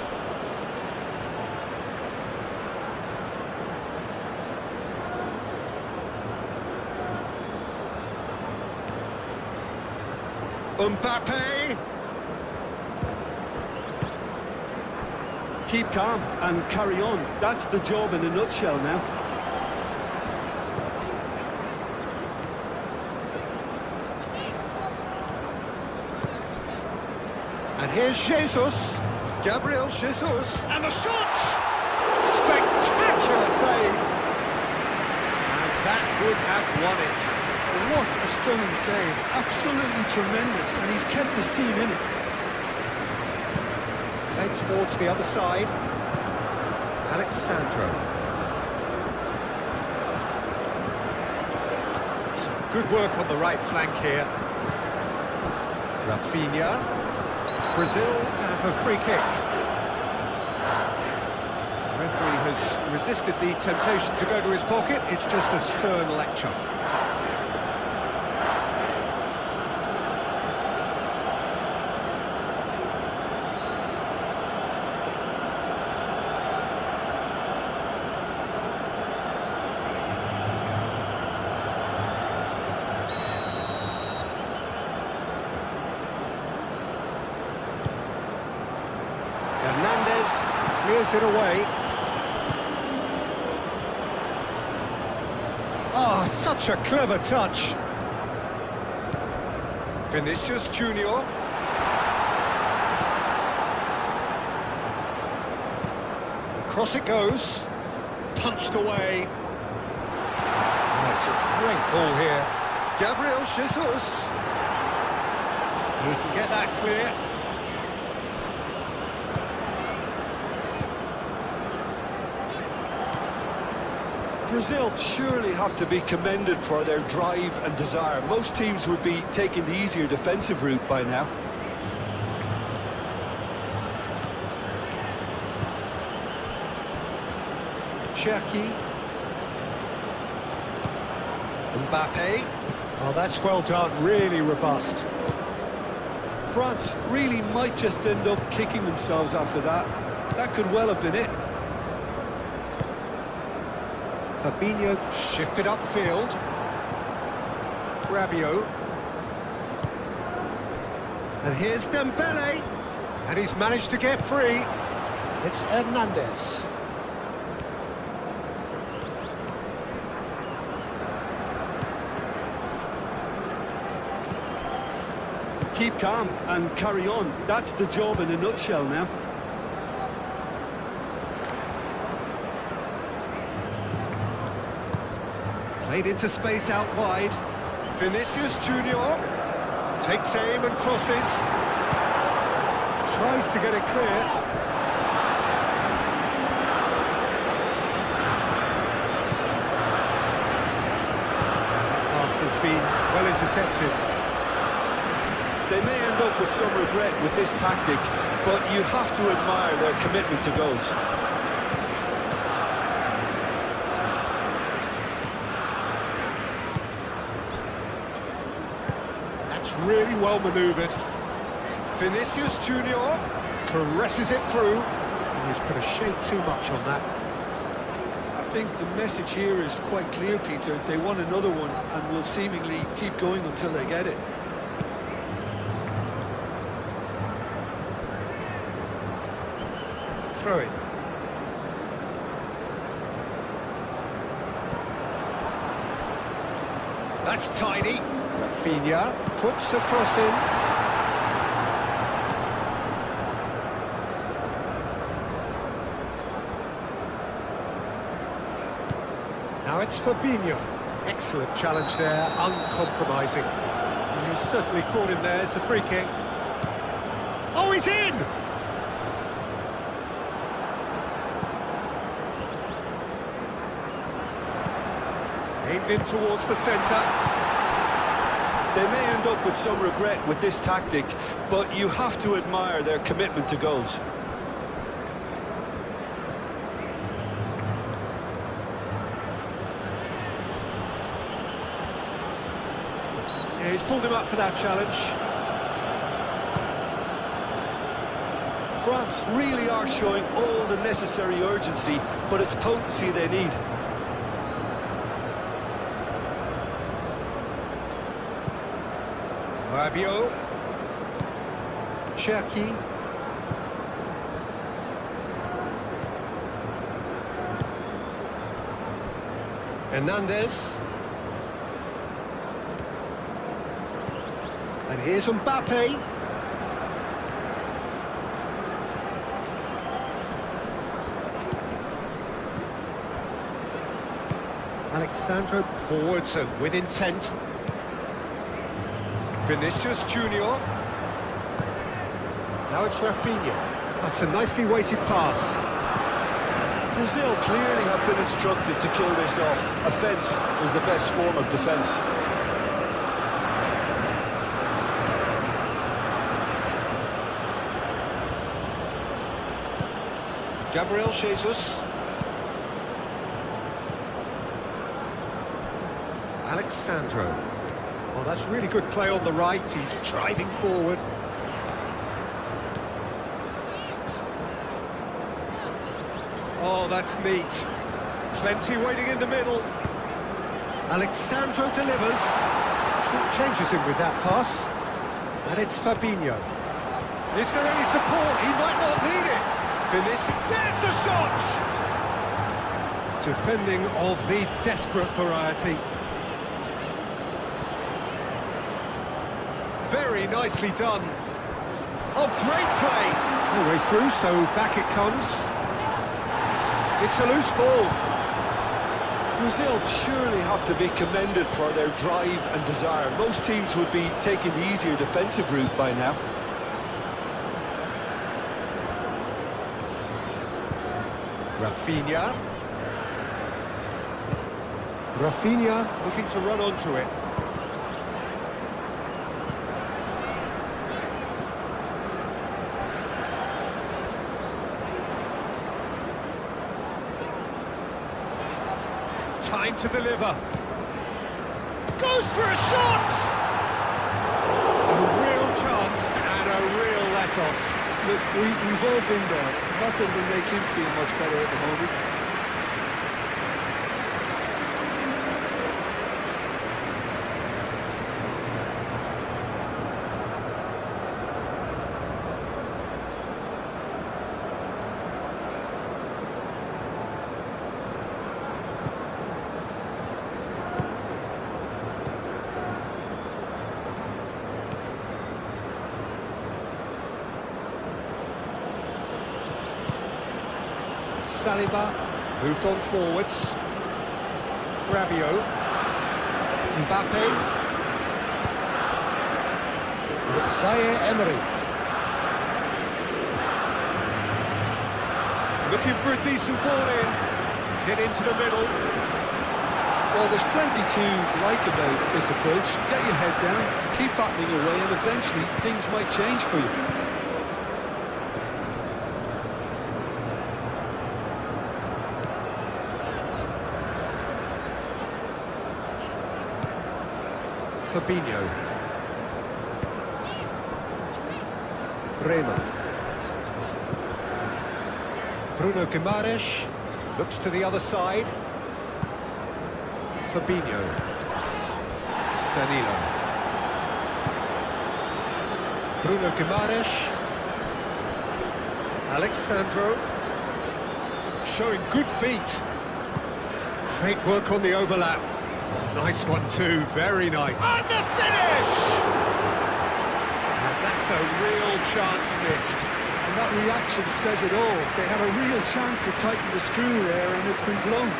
Mbappe. Keep calm and carry on. That's the job in a nutshell now. And here's Jesus. Gabriel Jesus. And the shot! Spectacular save. And that would have won it. What a stunning save. Absolutely tremendous, and he's kept his team in it. Played towards the other side. Alexandro. Some good work on the right flank here. Rafinha. Brazil have a free kick. The referee has resisted the temptation to go to his pocket. It's just a stern lecture. Hernandez clears it away. Oh, such a clever touch. Vinicius Junior. Across it goes. Punched away. Oh, it's a great ball here. Gabriel Jesus. He can get that clear. Brazil surely have to be commended for their drive and desire. Most teams would be taking the easier defensive route by now. Cherki. Mbappe. Oh, that's well done, really robust. France really might just end up kicking themselves after that. That could well have been it. Fabinho shifted upfield. Rabiot. And here's Dembele. And he's managed to get free. It's Hernandez. Keep calm and carry on. That's the job in a nutshell now. Played into space out wide. Vinicius Junior takes aim and crosses. Tries to get it clear. Pass has been well intercepted. They may end up with some regret with this tactic, but you have to admire their commitment to goals. Really well manoeuvred. Vinicius Junior caresses it through. And he's put a shade too much on that. I think the message here is quite clear, Peter. They want another one and will seemingly keep going until they get it. Throw it. That's tidy. Rafinha puts a cross in. Now it's Fabinho. Excellent challenge there, uncompromising. He's certainly caught him there. It's a free kick. Oh, he's in! Aimed in towards the centre. They may end up with some regret with this tactic, but you have to admire their commitment to goals. Yeah, he's pulled him up for that challenge. France really are showing all the necessary urgency, but it's potency they need. Rabiot. Cherki. Hernandez. And here's Mbappe. Alexandro forwards and with intent. Vinicius Junior. Now it's Rafinha. That's a nicely weighted pass. Brazil clearly have been instructed to kill this off. Offence is the best form of defence. Gabriel Jesus. Alexandro. Oh, that's really good play on the right. He's driving forward. Oh, that's neat. Plenty waiting in the middle. Alexandro delivers. Changes him with that pass. And it's Fabinho. Is there any support? He might not need it. Vinicius, there's the shot! Defending of the desperate variety. Very nicely done. Oh, great play! No way through, so back it comes. It's a loose ball. Brazil surely have to be commended for their drive and desire. Most teams would be taking the easier defensive route by now. Rafinha. Rafinha looking to run onto it. Time to deliver. Goes for a shot! A real chance and a real let-off. Look, we've all been there. Nothing will make him feel much better at the moment. Saliba moved on forwards. Rabiot. Mbappe. Zaire Emery. Looking for a decent ball in. Hit into the middle. Well, there's plenty to like about this approach. Get your head down, keep battling away, and eventually things might change for you. Fabinho. Bremer. Bruno Guimaraes looks to the other side. Fabinho. Danilo. Bruno Guimaraes. Alexandro. Showing good feet. Great work on the overlap. Nice one too, very nice. And the finish! And that's a real chance missed. And that reaction says it all. They had a real chance to tighten the screw there, and it's been blown.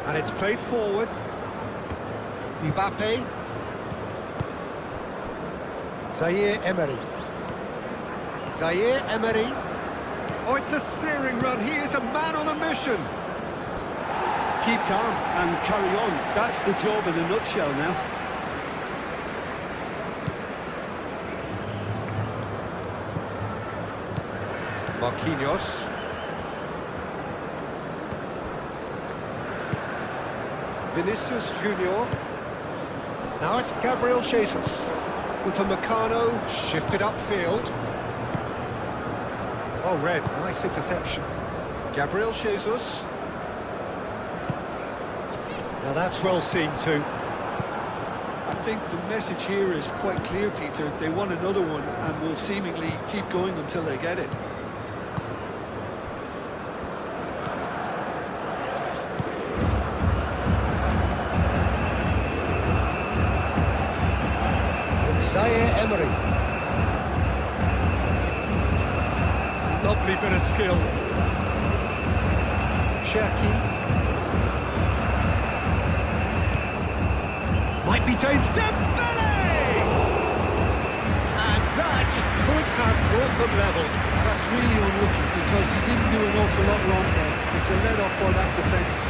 And it's played forward. Mbappe. Zaire Emery. Zaire Emery. Oh, it's a searing run. He is a man on a mission. Keep calm and carry on. That's the job in a nutshell now. Marquinhos. Vinicius Junior. Now it's Gabriel Jesus. Upamecano shifted upfield. Oh, Red, nice interception. Gabriel Jesus. Now that's well seen too. I think the message here is quite clear, Peter. They want another one and will seemingly keep going until they get it. Zaire Emery. Lovely bit of skill. Cherki. Might be dangerous. Dembele! And that could have brought them level. That's really unlucky because he didn't do an awful lot wrong there. It's a let-off for that defence.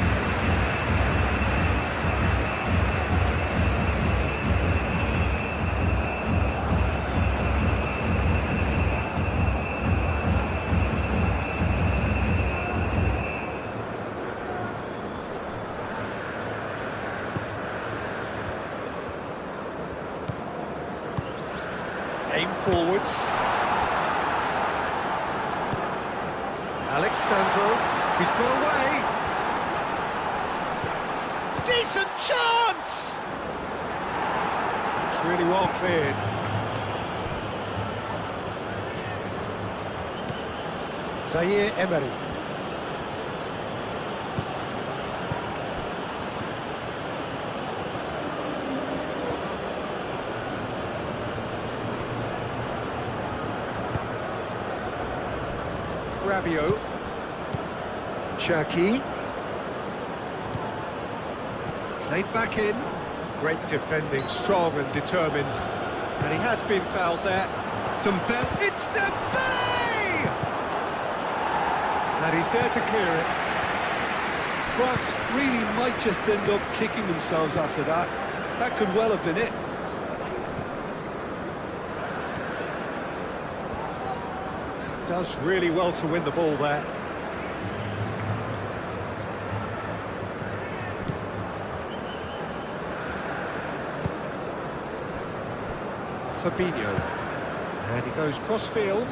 Aim forwards. Alexandro, he's got away. Decent chance! It's really well cleared. Zaire Emery. Rabiot. Cherki. Played back in. Great defending, strong and determined. And he has been fouled there. Dembele. It's Dembele! And he's there to clear it. France really might just end up kicking themselves after that. That could well have been it. Does really well to win the ball there. Fabinho. And he goes cross-field.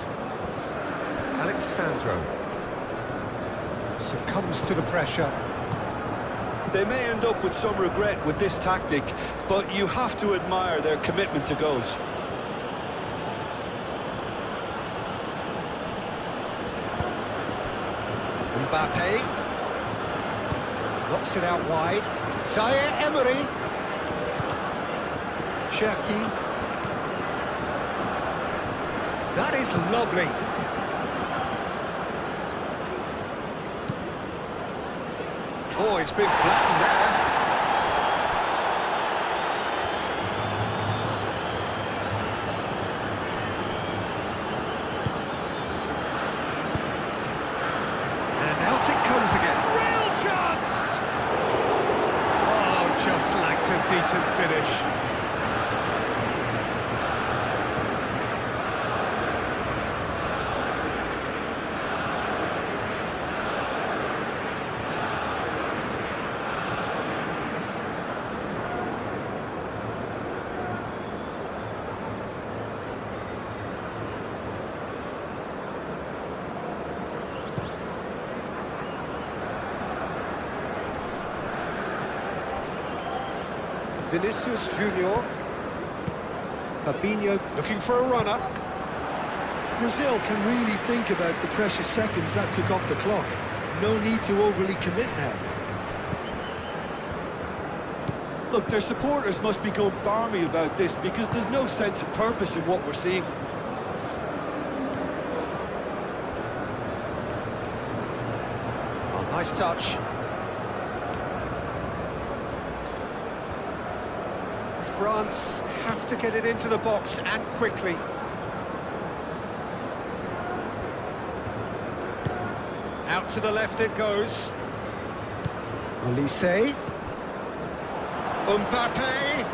Alexandro. Succumbs to the pressure. They may end up with some regret with this tactic, but you have to admire their commitment to goals. Mbappe. Knocks it out wide. Zaire Emery. Cherki. That is lovely. Oh, it's been flattened there. And out it comes again. Real chance! Oh, just lacked a decent finish. Vinicius Junior. Fabinho looking for a runner. Brazil can really think about the precious seconds that took off the clock. No need to overly commit now. Look, their supporters must be going barmy about this because there's no sense of purpose in what we're seeing. Oh, nice touch. France have to get it into the box and quickly. Out to the left it goes. Olise. Mbappe.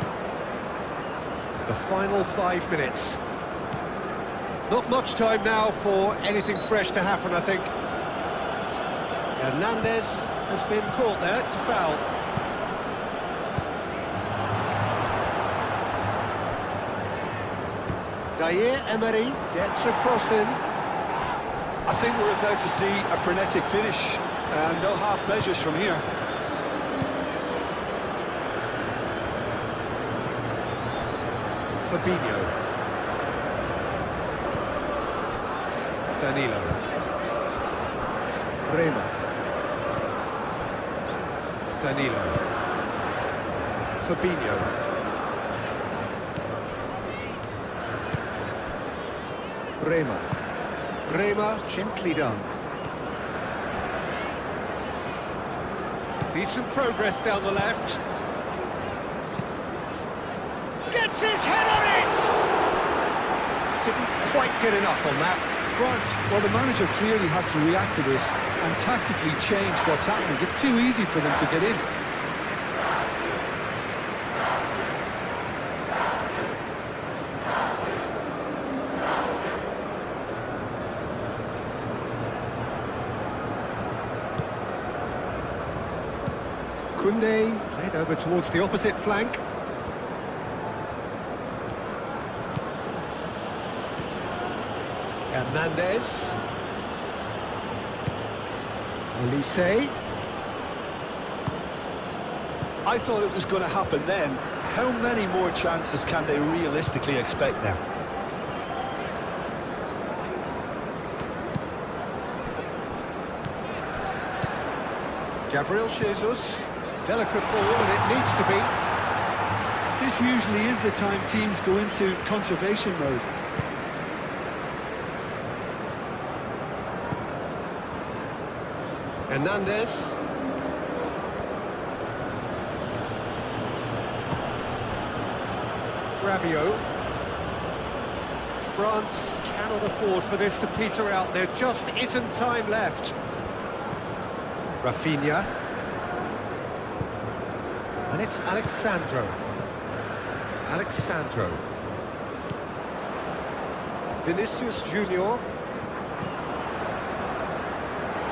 The final 5 minutes. Not much time now for anything fresh to happen, I think. Hernandez has been caught there, it's a foul. Zaire Emery gets a cross in. I think we're about to see a frenetic finish, and no half measures from here. Fabinho. Danilo. Rema. Danilo. Fabinho. Rema, gently done. Decent progress down the left. Gets his head on it! Didn't quite get enough on that. France, well, the manager clearly has to react to this and tactically change what's happening. It's too easy for them to get in. Koundé played over towards the opposite flank. Hernandez. Olise. I thought it was going to happen then. How many more chances can they realistically expect now? Gabriel Jesus. Delicate ball, and it needs to be. This usually is the time teams go into conservation mode. Hernandez. Rabiot. France cannot afford for this to peter out. There just isn't time left. Rafinha. And it's Alexandro. Vinicius Junior.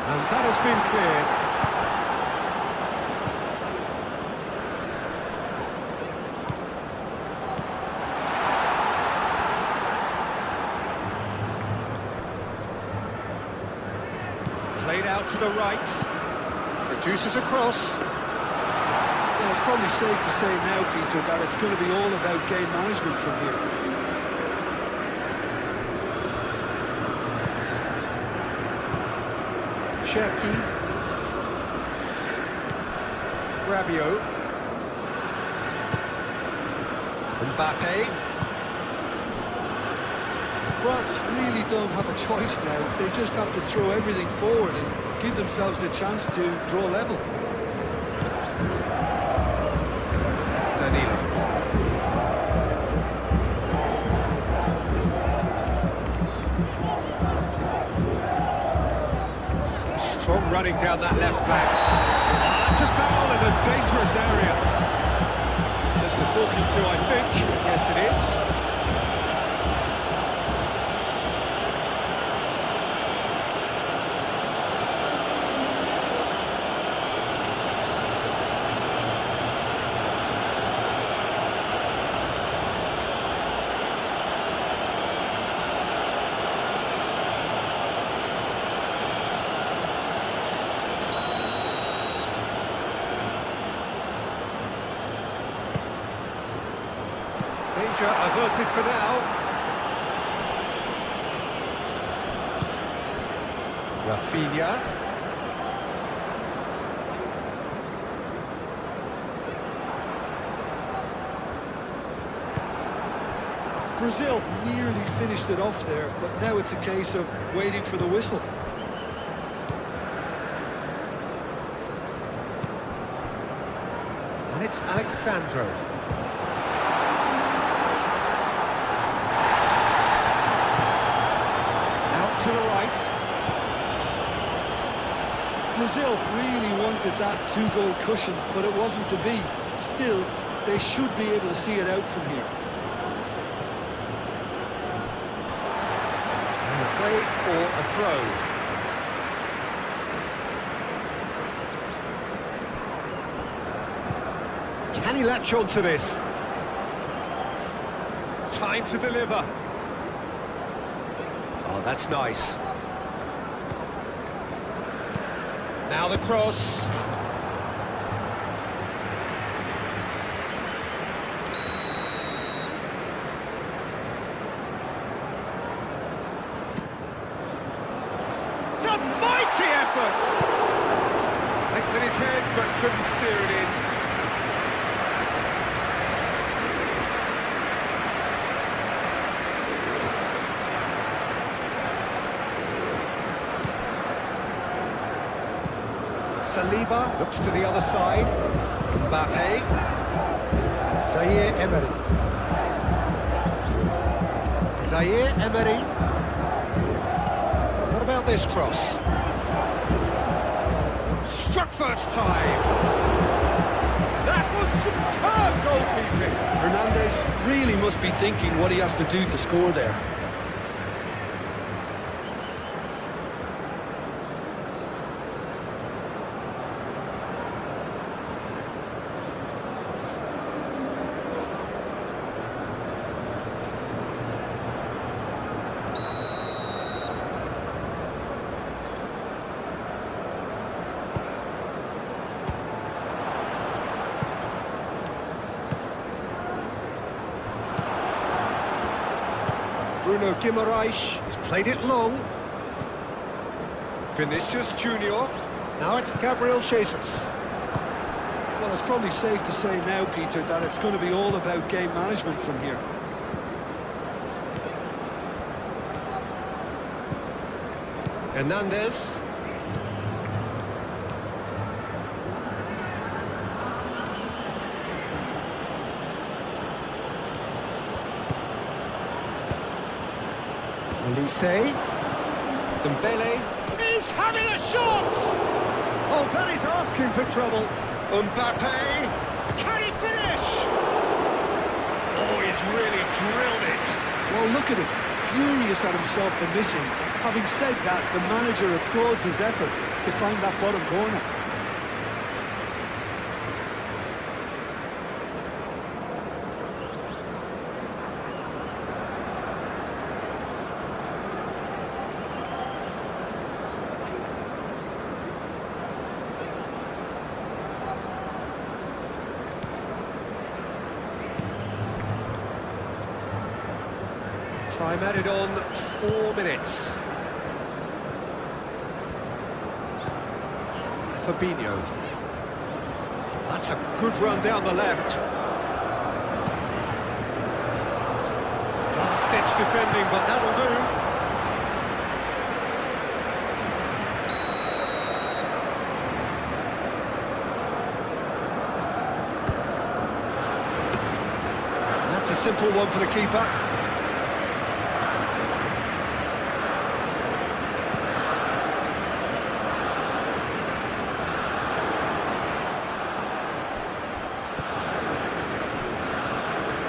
And that has been cleared. Played out to the right. Produces a cross. Well, it's probably safe to say now, Peter, that it's going to be all about game management from here. Cherki. Rabiot. Mbappe. France really don't have a choice now. They just have to throw everything forward and give themselves a chance to draw level. Danilo. Strong running down that left flank. That's a foul in a dangerous area. Just a talking to, I think. Yes, it is. Danger averted for now. Rafinha. Brazil nearly finished it off there, but now it's a case of waiting for the whistle. And it's Alexandro. Out to the right. Brazil really wanted that two-goal cushion, but it wasn't to be. Still, they should be able to see it out from here. Play for a throw. Can he latch on to this? Time to deliver. Oh, that's nice. Now the cross. It's a mighty effort! Went with his head, but couldn't steer it in. Saliba looks to the other side. Mbappe. Zaire Emery. Zaire Emery. What about this cross? Struck first time. That was superb goalkeeping. Hernandez really must be thinking what he has to do to score there. Bruno Guimaraes has played it long. Vinicius Junior. Now it's Gabriel Jesus. Well, it's probably safe to say now, Peter, that it's going to be all about game management from here. Hernandez. Olise. Dembele. He's having a shot! Oh, that is asking for trouble. Mbappe. Can he finish? Oh, he's really drilled it. Well, look at him, furious at himself for missing. Having said that, the manager applauds his effort to find that bottom corner. Time added on 4 minutes. Fabinho. That's a good run down the left. Last-ditch defending, but that'll do. That's a simple one for the keeper.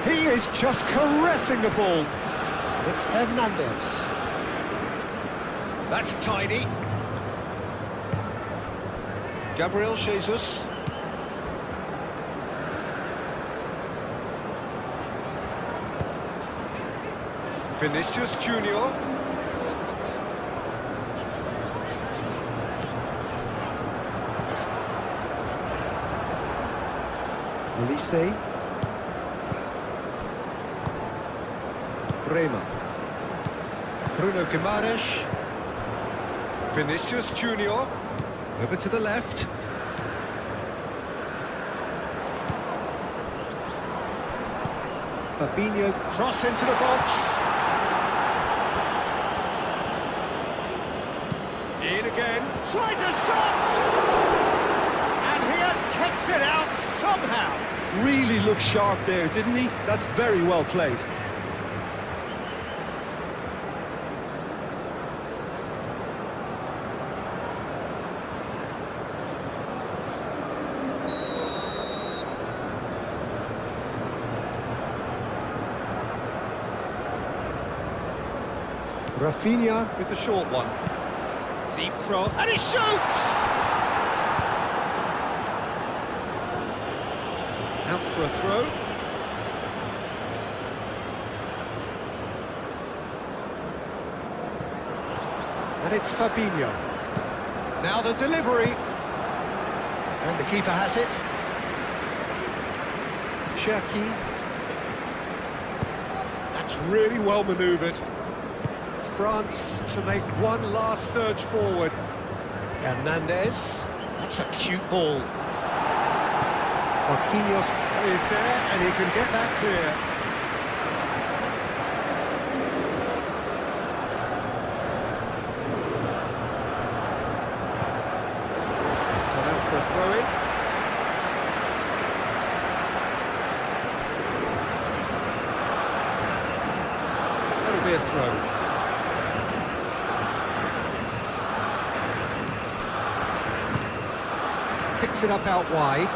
He is just caressing the ball. It's Hernandez. That's tidy. Gabriel Jesus. Vinicius Junior. Olise. Bremer. Bruno Guimaraes. Vinicius Junior. Over to the left. Fabinho, cross into the box. In again, tries a shot! And he has kept it out somehow. Really looked sharp there, didn't he? That's very well played. Rafinha with the short one. Deep cross, and he shoots! Out for a throw. And it's Fabinho. Now the delivery. And the keeper has it. Cherki. That's really well manoeuvred. France to make one last surge forward. Hernandez. That's a cute ball. Marquinhos is there, and he can get that clear. He's gone out for a throw-in. That'll be a throw. Picks it up out wide.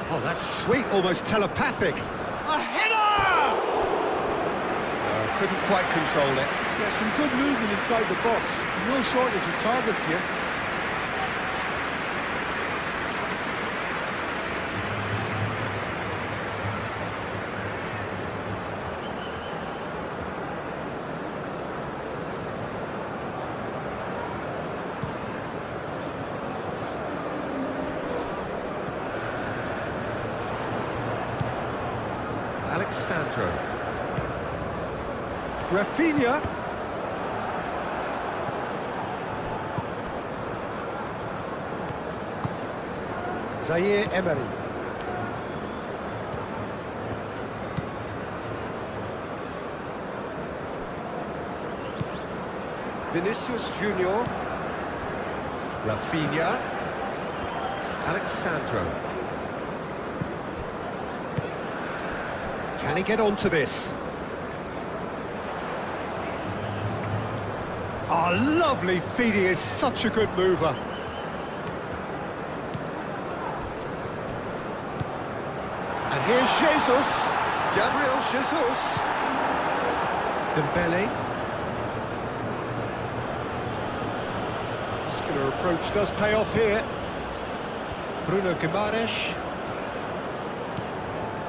Oh, that's sweet, almost telepathic. A header! Couldn't quite control it. Yeah, some good movement inside the box. No shortage of targets here. Alexandro. Rafinha. Zaire Emery. Vinicius Junior. Rafinha. Alexandro. Can he get onto this? Oh, lovely feed. He is such a good mover. And here's Jesus. Gabriel Jesus. Dembele. Muscular approach does pay off here. Bruno Guimaraes.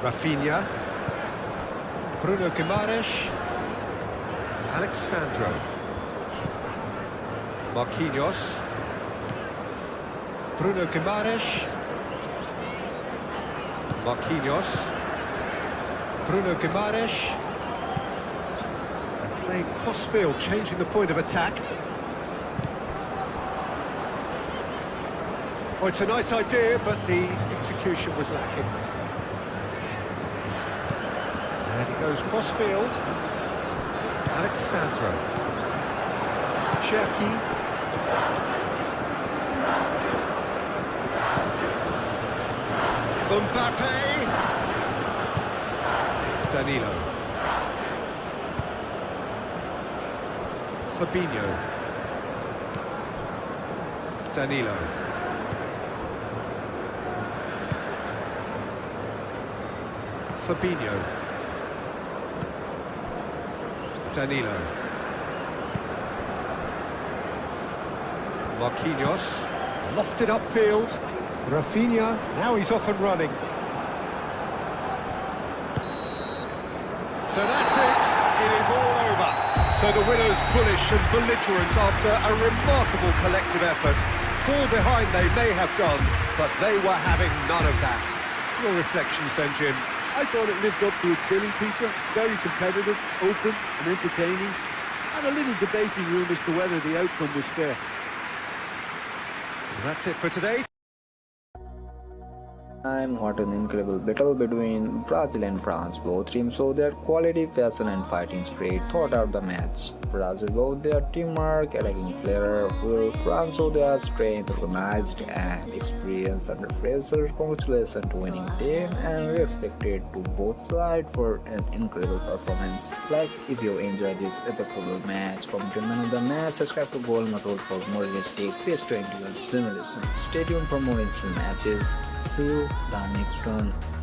Rafinha. Bruno Guimaraes. Alexandro. Marquinhos. Bruno Guimaraes. Marquinhos. Bruno Guimaraes. And playing cross-field, changing the point of attack. Oh, it's a nice idea, but the execution was lacking. And he goes cross-field. Alexandro. Cherki. Mbappe. Danilo. Fabinho. Danilo. Fabinho. Danilo. Marquinhos. Lofted upfield. Rafinha. Now he's off and running. So that's it. It is all over. So the winners bullish and belligerent after a remarkable collective effort. Fall behind they may have done, but they were having none of that. Your reflections then, Jim? I thought it lived up to its billing, Peter. Very competitive, open and entertaining, and a little debating room as to whether the outcome was fair. That's it for today. What an incredible battle between Brazil and France. Both teams showed their quality, passion and fighting spirit throughout the match. Brazil showed their teamwork, attacking flair, while France showed their strength, organized and experience under pressure. Congratulations to winning team, and we expected to both sides for an incredible performance. Like if you enjoyed this epic football match, comment on man of the match, subscribe to GoalMatol for more realistic PS20 simulation. Stay tuned for more instant matches. See you the next one.